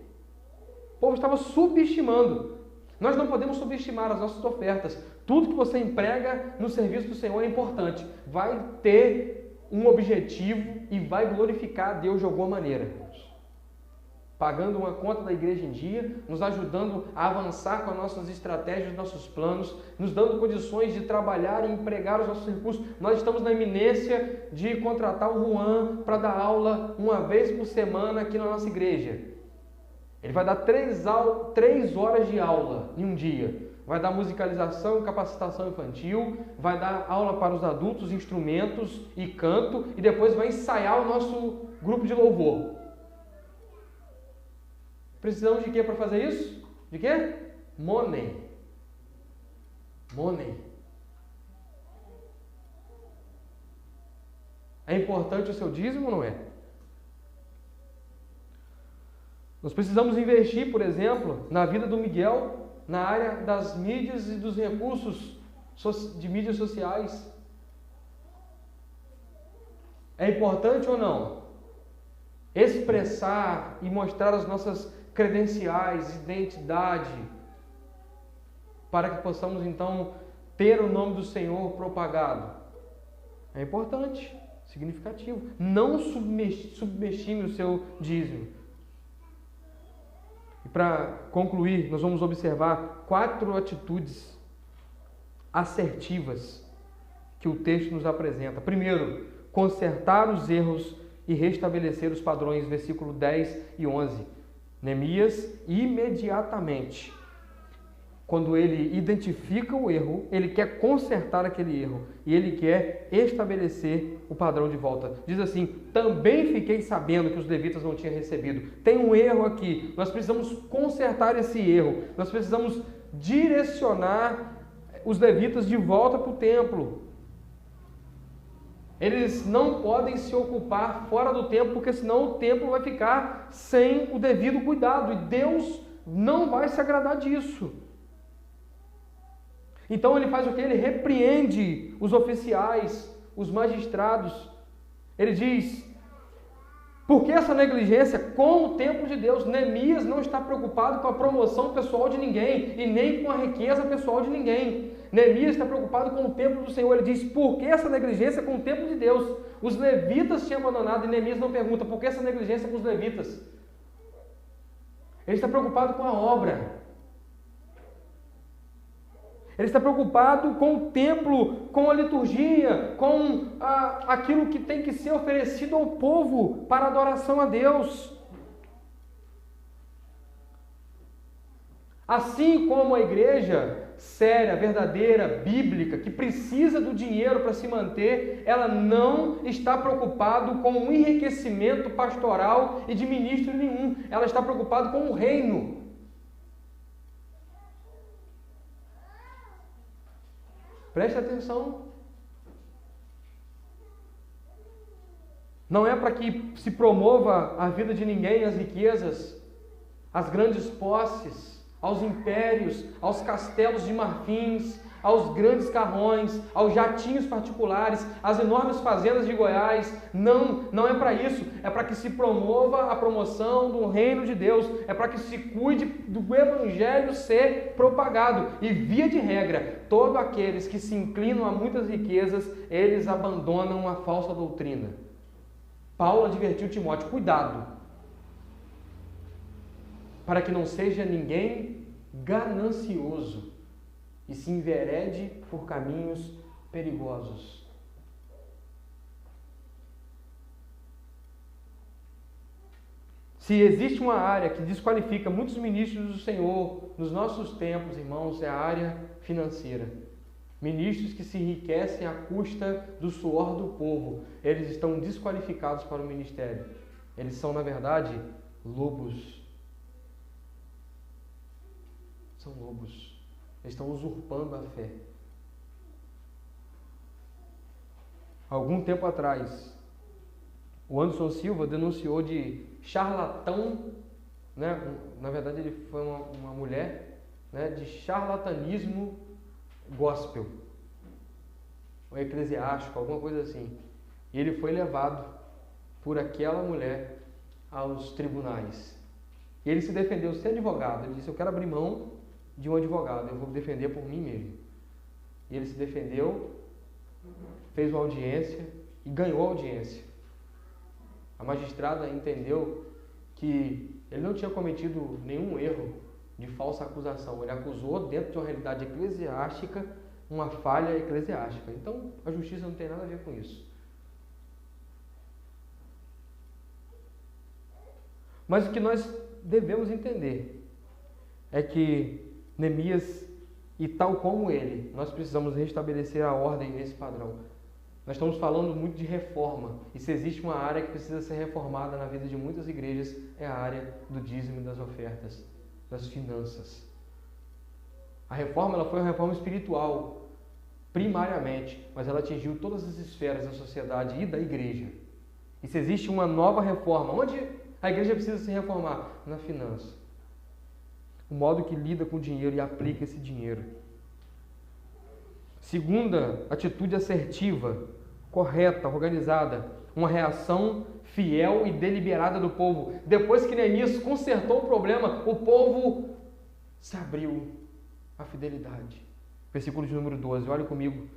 O povo estava subestimando. Nós não podemos subestimar as nossas ofertas. Tudo que você emprega no serviço do Senhor é importante. Vai ter um objetivo e vai glorificar a Deus de alguma maneira. Pagando uma conta da igreja em dia, nos ajudando a avançar com as nossas estratégias, nossos planos, nos dando condições de trabalhar e empregar os nossos recursos. Nós estamos na iminência de contratar o Juan para dar aula uma vez por semana aqui na nossa igreja. Ele vai dar 3 horas de aula em um dia. Vai dar musicalização e capacitação infantil, vai dar aula para os adultos, instrumentos e canto, e depois vai ensaiar o nosso grupo de louvor. Precisamos de quê para fazer isso? De quê? Money. É importante o seu dízimo ou não é? Nós precisamos investir, por exemplo, na vida do Miguel, na área das mídias e dos recursos de mídias sociais. É importante ou não? Expressar e mostrar as nossas credenciais, identidade, para que possamos então ter o nome do Senhor propagado. É importante, significativo. Não subestime o seu dízimo. E para concluir, nós vamos observar 4 atitudes assertivas que o texto nos apresenta. Primeiro, consertar os erros e restabelecer os padrões, versículo 10 e 11. Neemias, imediatamente, quando ele identifica o erro, ele quer consertar aquele erro e ele quer estabelecer o padrão de volta. Diz assim, também fiquei sabendo que os levitas não tinham recebido. Tem um erro aqui, nós precisamos consertar esse erro, nós precisamos direcionar os levitas de volta para o templo. Eles não podem se ocupar fora do templo, porque senão o templo vai ficar sem o devido cuidado, e Deus não vai se agradar disso. Então ele faz o que? Ele repreende os oficiais, os magistrados. Ele diz, por que essa negligência com o templo de Deus? Neemias não está preocupado com a promoção pessoal de ninguém e nem com a riqueza pessoal de ninguém. Neemias está preocupado com o templo do Senhor. Ele diz, por que essa negligência com o templo de Deus? Os levitas tinham abandonado, e Neemias não pergunta, por que essa negligência com os levitas? Ele está preocupado com a obra. Ele está preocupado com o templo, com a liturgia, com aquilo que tem que ser oferecido ao povo para adoração a Deus. Assim como a igreja séria, verdadeira, bíblica, que precisa do dinheiro para se manter, ela não está preocupada com o enriquecimento pastoral e de ministro nenhum. Ela está preocupada com o reino. Preste atenção. Não é para que se promova a vida de ninguém, as riquezas, as grandes posses, aos impérios, aos castelos de marfins, aos grandes carrões, aos jatinhos particulares, às enormes fazendas de Goiás. Não é para isso. É para que se promova a promoção do reino de Deus. É para que se cuide do evangelho ser propagado. E via de regra, todos aqueles que se inclinam a muitas riquezas, eles abandonam a falsa doutrina. Paulo advertiu Timóteo: cuidado, para que não seja ninguém ganancioso e se enverede por caminhos perigosos. Se existe uma área que desqualifica muitos ministros do Senhor nos nossos tempos, irmãos, é a área financeira. Ministros que se enriquecem à custa do suor do povo, eles estão desqualificados para o ministério. Eles são, na verdade, lobos. São lobos. Eles estão usurpando a fé. Algum tempo atrás, o Anderson Silva denunciou de charlatão, né? Na verdade ele foi uma mulher, né? De charlatanismo gospel, ou eclesiástico, alguma coisa assim. E ele foi levado por aquela mulher aos tribunais. E ele se defendeu sem advogado. Ele disse: eu quero abrir mão de um advogado, eu vou me defender por mim mesmo. E ele se defendeu, fez uma audiência e ganhou a audiência. A magistrada entendeu que ele não tinha cometido nenhum erro de falsa acusação. Ele acusou, dentro de uma realidade eclesiástica, uma falha eclesiástica. Então, a justiça não tem nada a ver com isso. Mas o que nós devemos entender é que Neemias, e tal como ele, nós precisamos restabelecer a ordem nesse padrão. Nós estamos falando muito de reforma, e se existe uma área que precisa ser reformada na vida de muitas igrejas, é a área do dízimo e das ofertas, das finanças. A reforma, ela foi uma reforma espiritual, primariamente, mas ela atingiu todas as esferas da sociedade e da igreja. E se existe uma nova reforma, onde a igreja precisa se reformar? Na finança. O modo que lida com o dinheiro e aplica esse dinheiro. Segunda, atitude assertiva, correta, organizada, uma reação fiel e deliberada do povo. Depois que Neemias consertou o problema, o povo se abriu à fidelidade. Versículo de número 12, olha comigo.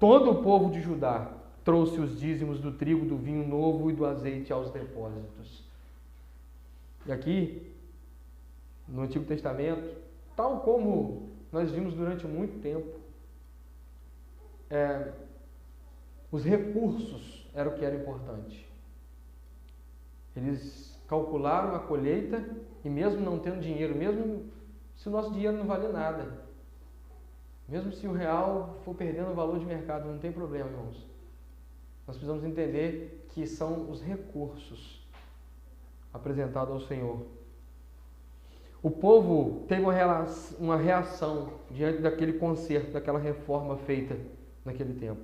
Todo o povo de Judá trouxe os dízimos do trigo, do vinho novo e do azeite aos depósitos. E aqui, no Antigo Testamento, tal como nós vimos durante muito tempo, os recursos eram o que era importante. Eles calcularam a colheita e mesmo não tendo dinheiro, mesmo se o nosso dinheiro não valer nada, mesmo se o real for perdendo o valor de mercado, não tem problema, irmãos. Nós precisamos entender que são os recursos apresentados ao Senhor. O povo teve uma reação diante daquele conserto, daquela reforma feita naquele tempo.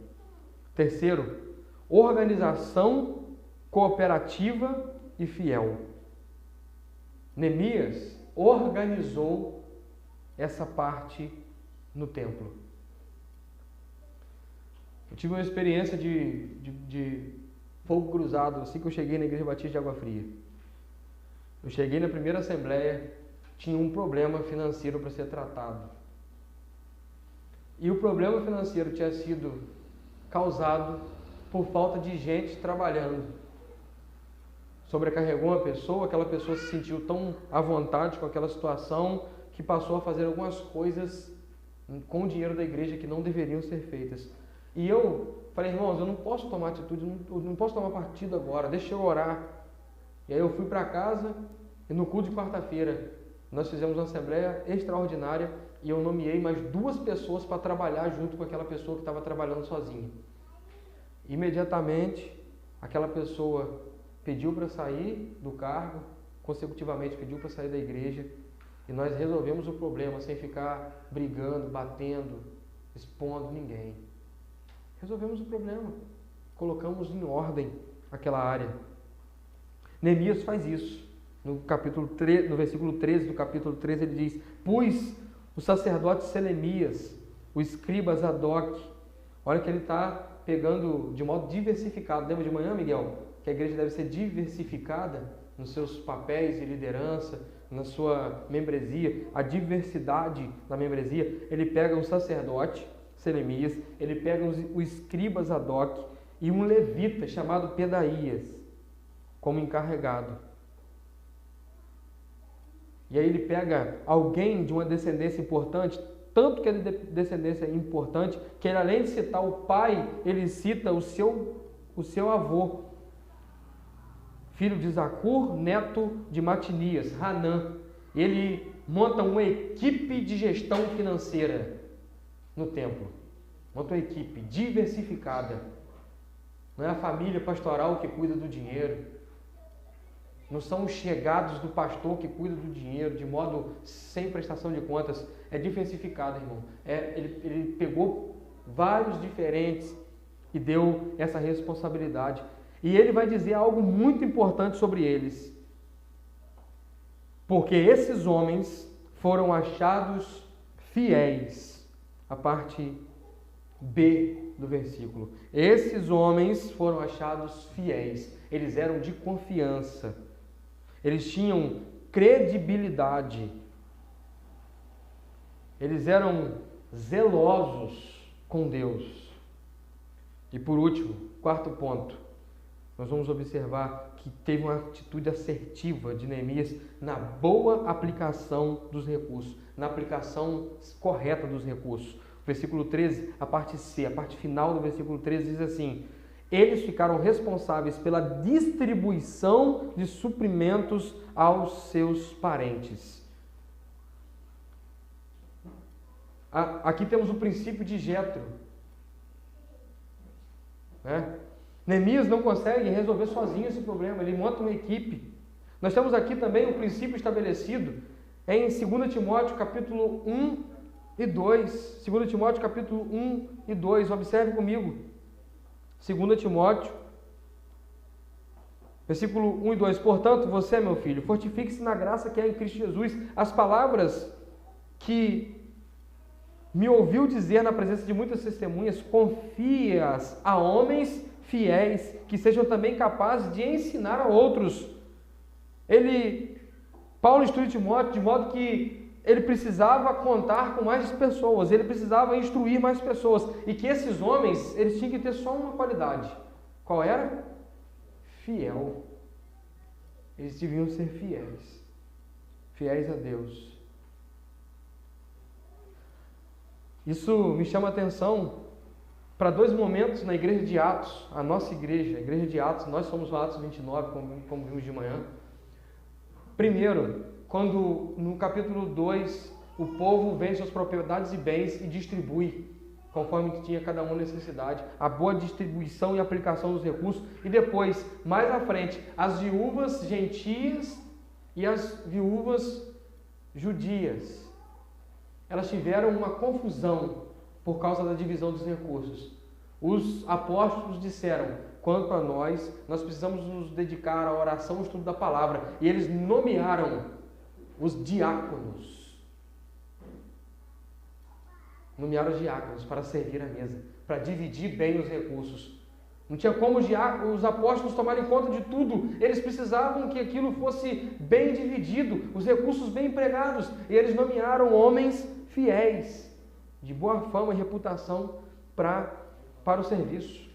Terceiro, organização cooperativa e fiel. Neemias organizou essa parte no templo. Eu tive uma experiência de fogo cruzado assim que eu cheguei na Igreja Batista de Água Fria. Eu cheguei na primeira assembleia, tinha um problema financeiro para ser tratado. E o problema financeiro tinha sido causado por falta de gente trabalhando. Sobrecarregou uma pessoa, aquela pessoa se sentiu tão à vontade com aquela situação que passou a fazer algumas coisas, com o dinheiro da igreja que não deveriam ser feitas. E eu falei, irmãos, eu não posso tomar atitude, eu não posso tomar partido agora, deixa eu orar. E aí eu fui para casa e no culto de quarta-feira nós fizemos uma assembleia extraordinária e eu nomeei mais 2 pessoas para trabalhar junto com aquela pessoa que estava trabalhando sozinha. Imediatamente, aquela pessoa pediu para sair do cargo, consecutivamente pediu para sair da igreja, e nós resolvemos o problema sem ficar brigando, batendo, expondo ninguém. Resolvemos o problema, colocamos em ordem aquela área. Neemias faz isso. No versículo 13 do capítulo 13 ele diz: "Pus o sacerdote Selemias, o escriba Zadok." Olha que ele está pegando de modo diversificado. Lembra de manhã, Miguel? Que a igreja deve ser diversificada nos seus papéis de liderança, na sua membresia, a diversidade da membresia. Ele pega um sacerdote, Selemias, ele pega o escriba Zadok e um levita chamado Pedaías como encarregado. E aí ele pega alguém de uma descendência importante, tanto que a descendência é importante, que ele, além de citar o pai, ele cita o seu avô, filho de Zacur, neto de Matinias, Hanã. Ele monta uma equipe de gestão financeira no templo. Monta uma equipe diversificada. Não é a família pastoral que cuida do dinheiro. Não são os chegados do pastor que cuida do dinheiro de modo sem prestação de contas. É diversificado, irmão. Ele pegou vários diferentes e deu essa responsabilidade. E ele vai dizer algo muito importante sobre eles. Porque esses homens foram achados fiéis. A parte B do versículo. Esses homens foram achados fiéis. Eles eram de confiança. Eles tinham credibilidade. Eles eram zelosos com Deus. E por último, 4º ponto, nós vamos observar que teve uma atitude assertiva de Neemias na boa aplicação dos recursos, na aplicação correta dos recursos. Versículo 13, a parte C, a parte final do versículo 13 diz assim: eles ficaram responsáveis pela distribuição de suprimentos aos seus parentes. Aqui temos o princípio de Jetro. Neemias não consegue resolver sozinho esse problema, ele monta uma equipe. Nós temos aqui também um princípio estabelecido em 2 Timóteo capítulo 1 e 2. 2 Timóteo capítulo 1 e 2, observe comigo. 2 Timóteo, versículo 1 e 2. Portanto, você, meu filho, fortifique-se na graça que é em Cristo Jesus. As palavras que me ouviu dizer na presença de muitas testemunhas, confia-as a homens fiéis, que sejam também capazes de ensinar a outros. Paulo instrui Timóteo de modo que ele precisava contar com mais pessoas, ele precisava instruir mais pessoas, e que esses homens, eles tinham que ter só uma qualidade. Qual era? Fiel. Eles deviam ser fiéis. Fiéis a Deus. Isso me chama a atenção para 2 momentos na igreja de Atos, a nossa igreja, a igreja de Atos, nós somos o Atos 29, como vimos de manhã. Primeiro, quando no capítulo 2 o povo vende suas propriedades e bens e distribui, conforme que tinha cada um necessidade, a boa distribuição e aplicação dos recursos, e depois, mais à frente, as viúvas gentias e as viúvas judias. Elas tiveram uma confusão por causa da divisão dos recursos. Os apóstolos disseram: quanto a nós precisamos nos dedicar à oração e ao estudo da palavra. E eles nomearam os diáconos. Nomearam os diáconos para servir a mesa, para dividir bem os recursos. Não tinha como os apóstolos tomarem conta de tudo. Eles precisavam que aquilo fosse bem dividido, os recursos bem empregados. E eles nomearam homens fiéis, de boa fama e reputação para o serviço.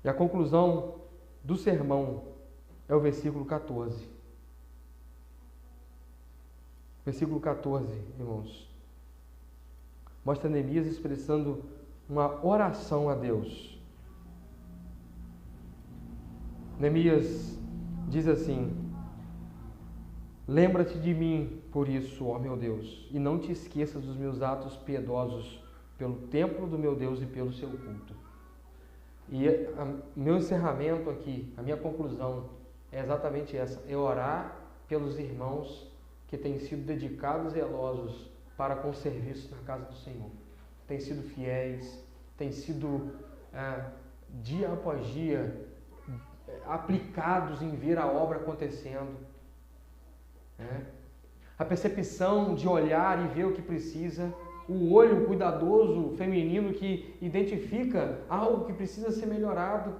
E a conclusão do sermão é o versículo 14. Versículo 14, irmãos. Mostra Neemias expressando uma oração a Deus. Neemias diz assim: lembra-te de mim, por isso, ó meu Deus, e não te esqueças dos meus atos piedosos pelo templo do meu Deus e pelo seu culto. E meu encerramento aqui, a minha conclusão é exatamente essa: é orar pelos irmãos que têm sido dedicados e zelosos para com o serviço na casa do Senhor. Têm sido fiéis, têm sido dia após dia aplicados em ver a obra acontecendo. A percepção de olhar e ver o que precisa, o olho cuidadoso feminino que identifica algo que precisa ser melhorado.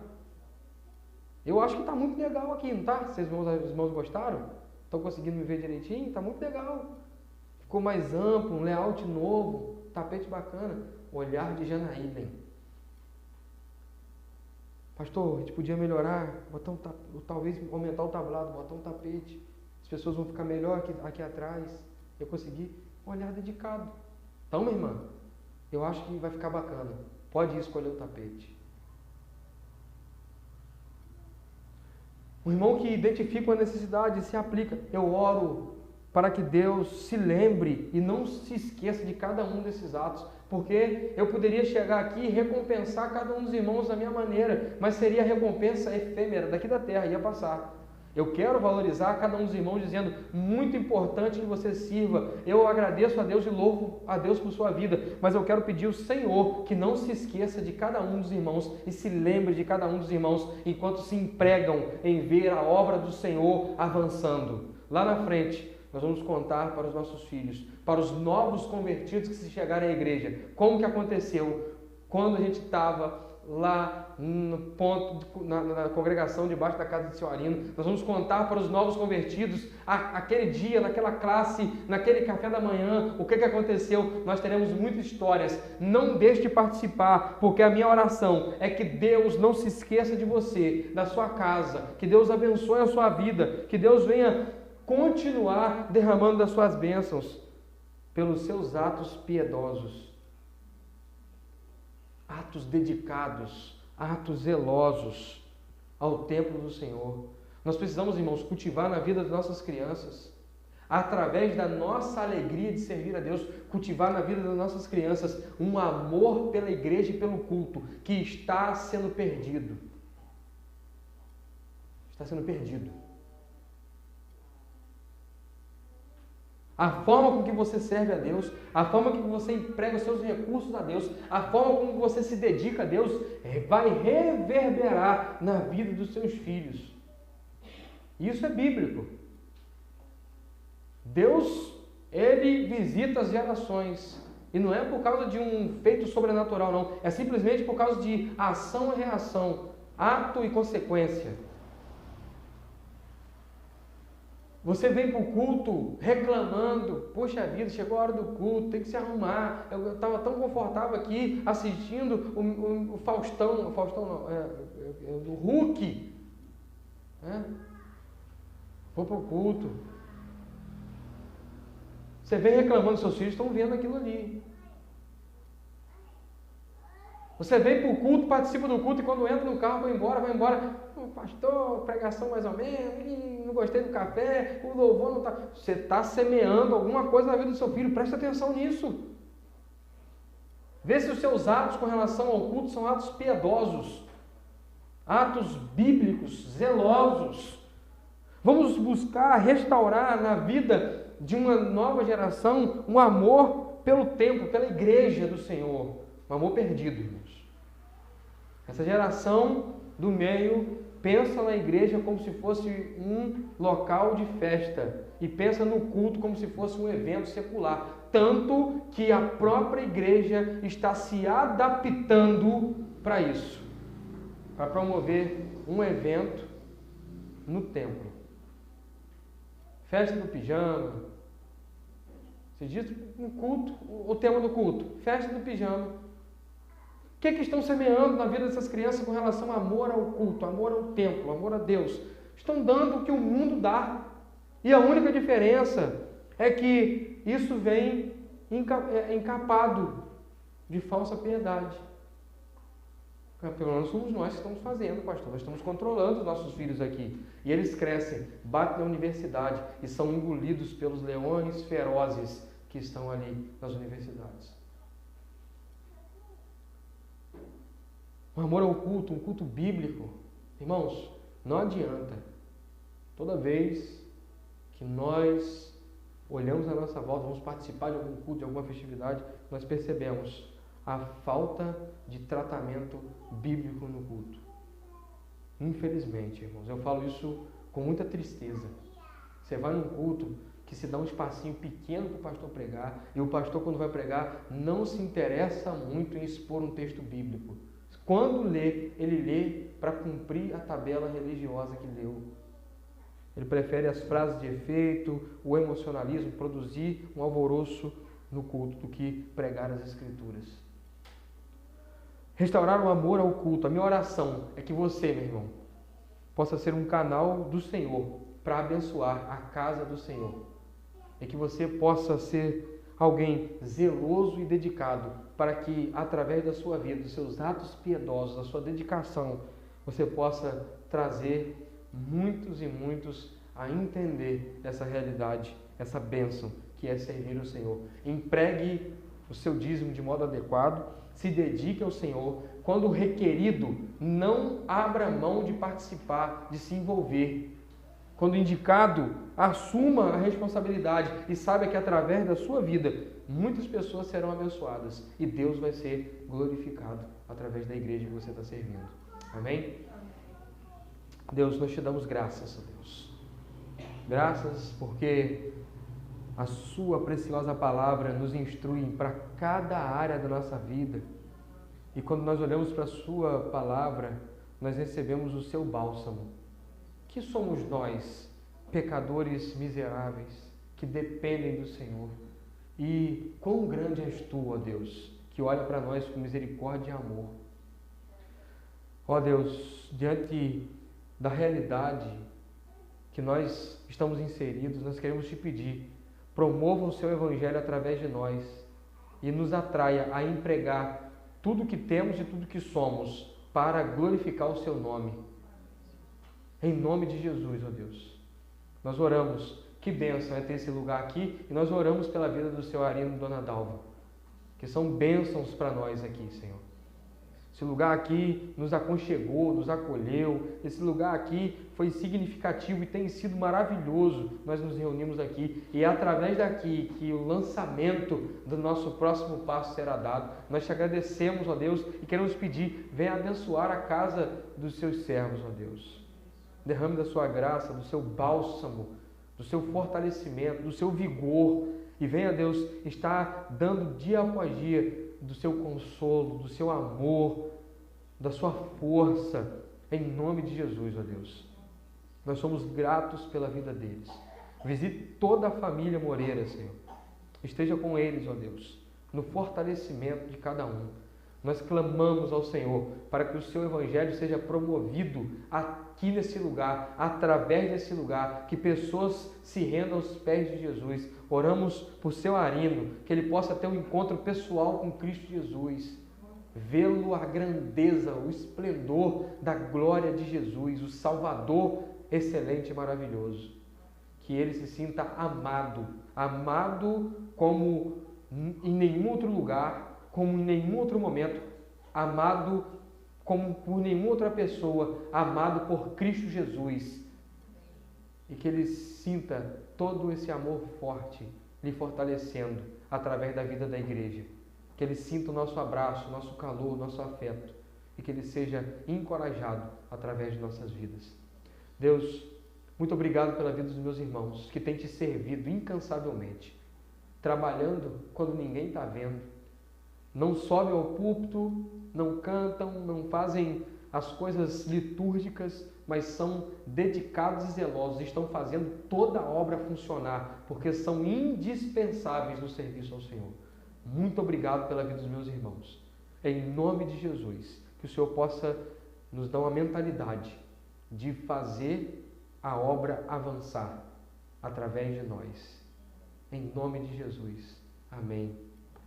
Eu acho que está muito legal aqui, não está? Vocês irmãos gostaram? Estão conseguindo me ver direitinho? Está muito legal. Ficou mais amplo, um layout novo, tapete bacana. Olhar de Janaíden. Pastor, a gente podia melhorar, talvez aumentar o tablado, botar um tapete. As pessoas vão ficar melhor aqui atrás. Eu consegui olhar dedicado. Então, minha irmã, eu acho que vai ficar bacana. Pode ir escolher o tapete. O irmão que identifica a necessidade se aplica. Eu oro para que Deus se lembre e não se esqueça de cada um desses atos, porque eu poderia chegar aqui e recompensar cada um dos irmãos da minha maneira, mas seria recompensa efêmera, daqui da terra, ia passar. Eu quero valorizar cada um dos irmãos dizendo: muito importante que você sirva, eu agradeço a Deus e louvo a Deus por sua vida, mas eu quero pedir ao Senhor que não se esqueça de cada um dos irmãos e se lembre de cada um dos irmãos enquanto se empregam em ver a obra do Senhor avançando. Lá na frente, nós vamos contar para os nossos filhos, para os novos convertidos que se chegarem à igreja, como que aconteceu quando a gente estava lá no ponto, na congregação debaixo da casa de Senhorino. Nós vamos contar para os novos convertidos aquele dia, naquela classe, naquele café da manhã, o que aconteceu. Nós teremos muitas histórias. Não deixe de participar, porque a minha oração é que Deus não se esqueça de você, da sua casa, que Deus abençoe a sua vida, que Deus venha continuar derramando das suas bênçãos pelos seus atos piedosos. Atos dedicados, atos zelosos ao templo do Senhor. Nós precisamos, irmãos, cultivar na vida das nossas crianças, através da nossa alegria de servir a Deus, cultivar na vida das nossas crianças um amor pela igreja e pelo culto que está sendo perdido. Está sendo perdido. A forma com que você serve a Deus, a forma com que você emprega os seus recursos a Deus, a forma com que você se dedica a Deus, vai reverberar na vida dos seus filhos. Isso é bíblico. Deus, Ele visita as gerações. E não é por causa de um feito sobrenatural, não. É simplesmente por causa de ação e reação, ato e consequência. Você vem para o culto reclamando: poxa vida, chegou a hora do culto, tem que se arrumar. Eu estava tão confortável aqui assistindo o Faustão não, o Hulk. Vou para o culto. Você vem reclamando, seus filhos estão vendo aquilo ali. Você vem para o culto, participa do culto e quando entra no carro vai embora. Pastor, pregação mais ou menos, não gostei do café, o louvor não está... Você está semeando alguma coisa na vida do seu filho, presta atenção nisso. Vê se os seus atos com relação ao culto são atos piedosos, atos bíblicos, zelosos. Vamos buscar restaurar na vida de uma nova geração um amor pelo templo, pela igreja do Senhor. Um amor perdido, irmãos. Essa geração do meio pensa na igreja como se fosse um local de festa e pensa no culto como se fosse um evento secular. Tanto que a própria igreja está se adaptando para isso, para promover um evento no templo. Festa do pijama. Você diz no culto, o tema do culto, festa do pijama. O que estão semeando na vida dessas crianças com relação ao amor ao culto, amor ao templo, amor a Deus? Estão dando o que o mundo dá. E a única diferença é que isso vem encapado de falsa piedade. Pelo menos somos nós que estamos fazendo, pastor. Nós estamos controlando os nossos filhos aqui. E eles crescem, batem na universidade e são engolidos pelos leões ferozes que estão ali nas universidades. O amor ao culto, um culto bíblico. Irmãos, não adianta. Toda vez que nós olhamos à nossa volta, vamos participar de algum culto, de alguma festividade, nós percebemos a falta de tratamento bíblico no culto. Infelizmente, irmãos, eu falo isso com muita tristeza. Você vai num culto que se dá um espacinho pequeno para o pastor pregar, e o pastor, quando vai pregar, não se interessa muito em expor um texto bíblico. Quando lê, ele lê para cumprir a tabela religiosa que leu. Ele prefere as frases de efeito, o emocionalismo, produzir um alvoroço no culto do que pregar as Escrituras. Restaurar o amor ao culto. A minha oração é que você, meu irmão, possa ser um canal do Senhor para abençoar a casa do Senhor. E que você possa ser alguém zeloso e dedicado para que, através da sua vida, dos seus atos piedosos, da sua dedicação, você possa trazer muitos e muitos a entender essa realidade, essa bênção que é servir o Senhor. Empregue o seu dízimo de modo adequado, se dedique ao Senhor. Quando requerido, não abra mão de participar, de se envolver. Quando indicado, assuma a responsabilidade e saiba que através da sua vida, muitas pessoas serão abençoadas e Deus vai ser glorificado através da igreja que você está servindo. Amém? Deus, nós te damos graças, a Deus. Graças porque a sua preciosa palavra nos instrui para cada área da nossa vida. E quando nós olhamos para a sua palavra, nós recebemos o seu bálsamo. Que somos nós, pecadores miseráveis, que dependem do Senhor. E quão grande és tu, ó Deus, que olha para nós com misericórdia e amor. Ó Deus, diante da realidade que nós estamos inseridos, nós queremos te pedir, promova o seu Evangelho através de nós e nos atraia a empregar tudo que temos e tudo que somos para glorificar o seu nome. Em nome de Jesus, ó Deus, nós oramos. Que bênção é ter esse lugar aqui e nós oramos pela vida do seu Arino e Dona Dalva, que são bênçãos para nós aqui, Senhor. Esse lugar aqui nos aconchegou, nos acolheu. Esse lugar aqui foi significativo e tem sido maravilhoso. Nós nos reunimos aqui e é através daqui que o lançamento do nosso próximo passo será dado. Nós te agradecemos, ó Deus, e queremos pedir, venha abençoar a casa dos seus servos, ó Deus. Derrame da sua graça, do seu bálsamo, do seu fortalecimento, do seu vigor. E venha, Deus, estar dando dia após dia do seu consolo, do seu amor, da sua força, em nome de Jesus, ó Deus. Nós somos gratos pela vida deles. Visite toda a família Moreira, Senhor. Esteja com eles, ó Deus, no fortalecimento de cada um. Nós clamamos ao Senhor para que o seu Evangelho seja promovido aqui nesse lugar, através desse lugar, que pessoas se rendam aos pés de Jesus. Oramos por seu Arino, que ele possa ter um encontro pessoal com Cristo Jesus, vê-lo a grandeza, o esplendor da glória de Jesus, o Salvador excelente e maravilhoso. Que ele se sinta amado, amado como em nenhum outro lugar, como em nenhum outro momento, amado como por nenhuma outra pessoa, amado por Cristo Jesus. E que ele sinta todo esse amor forte, lhe fortalecendo através da vida da igreja. Que ele sinta o nosso abraço, nosso calor, nosso afeto. E que ele seja encorajado através de nossas vidas. Deus, muito obrigado pela vida dos meus irmãos, que têm te servido incansavelmente, trabalhando quando ninguém está vendo. Não sobem ao púlpito, não cantam, não fazem as coisas litúrgicas, mas são dedicados e zelosos, estão fazendo toda a obra funcionar, porque são indispensáveis no serviço ao Senhor. Muito obrigado pela vida dos meus irmãos. Em nome de Jesus, que o Senhor possa nos dar uma mentalidade de fazer a obra avançar através de nós. Em nome de Jesus. Amém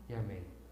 e amém.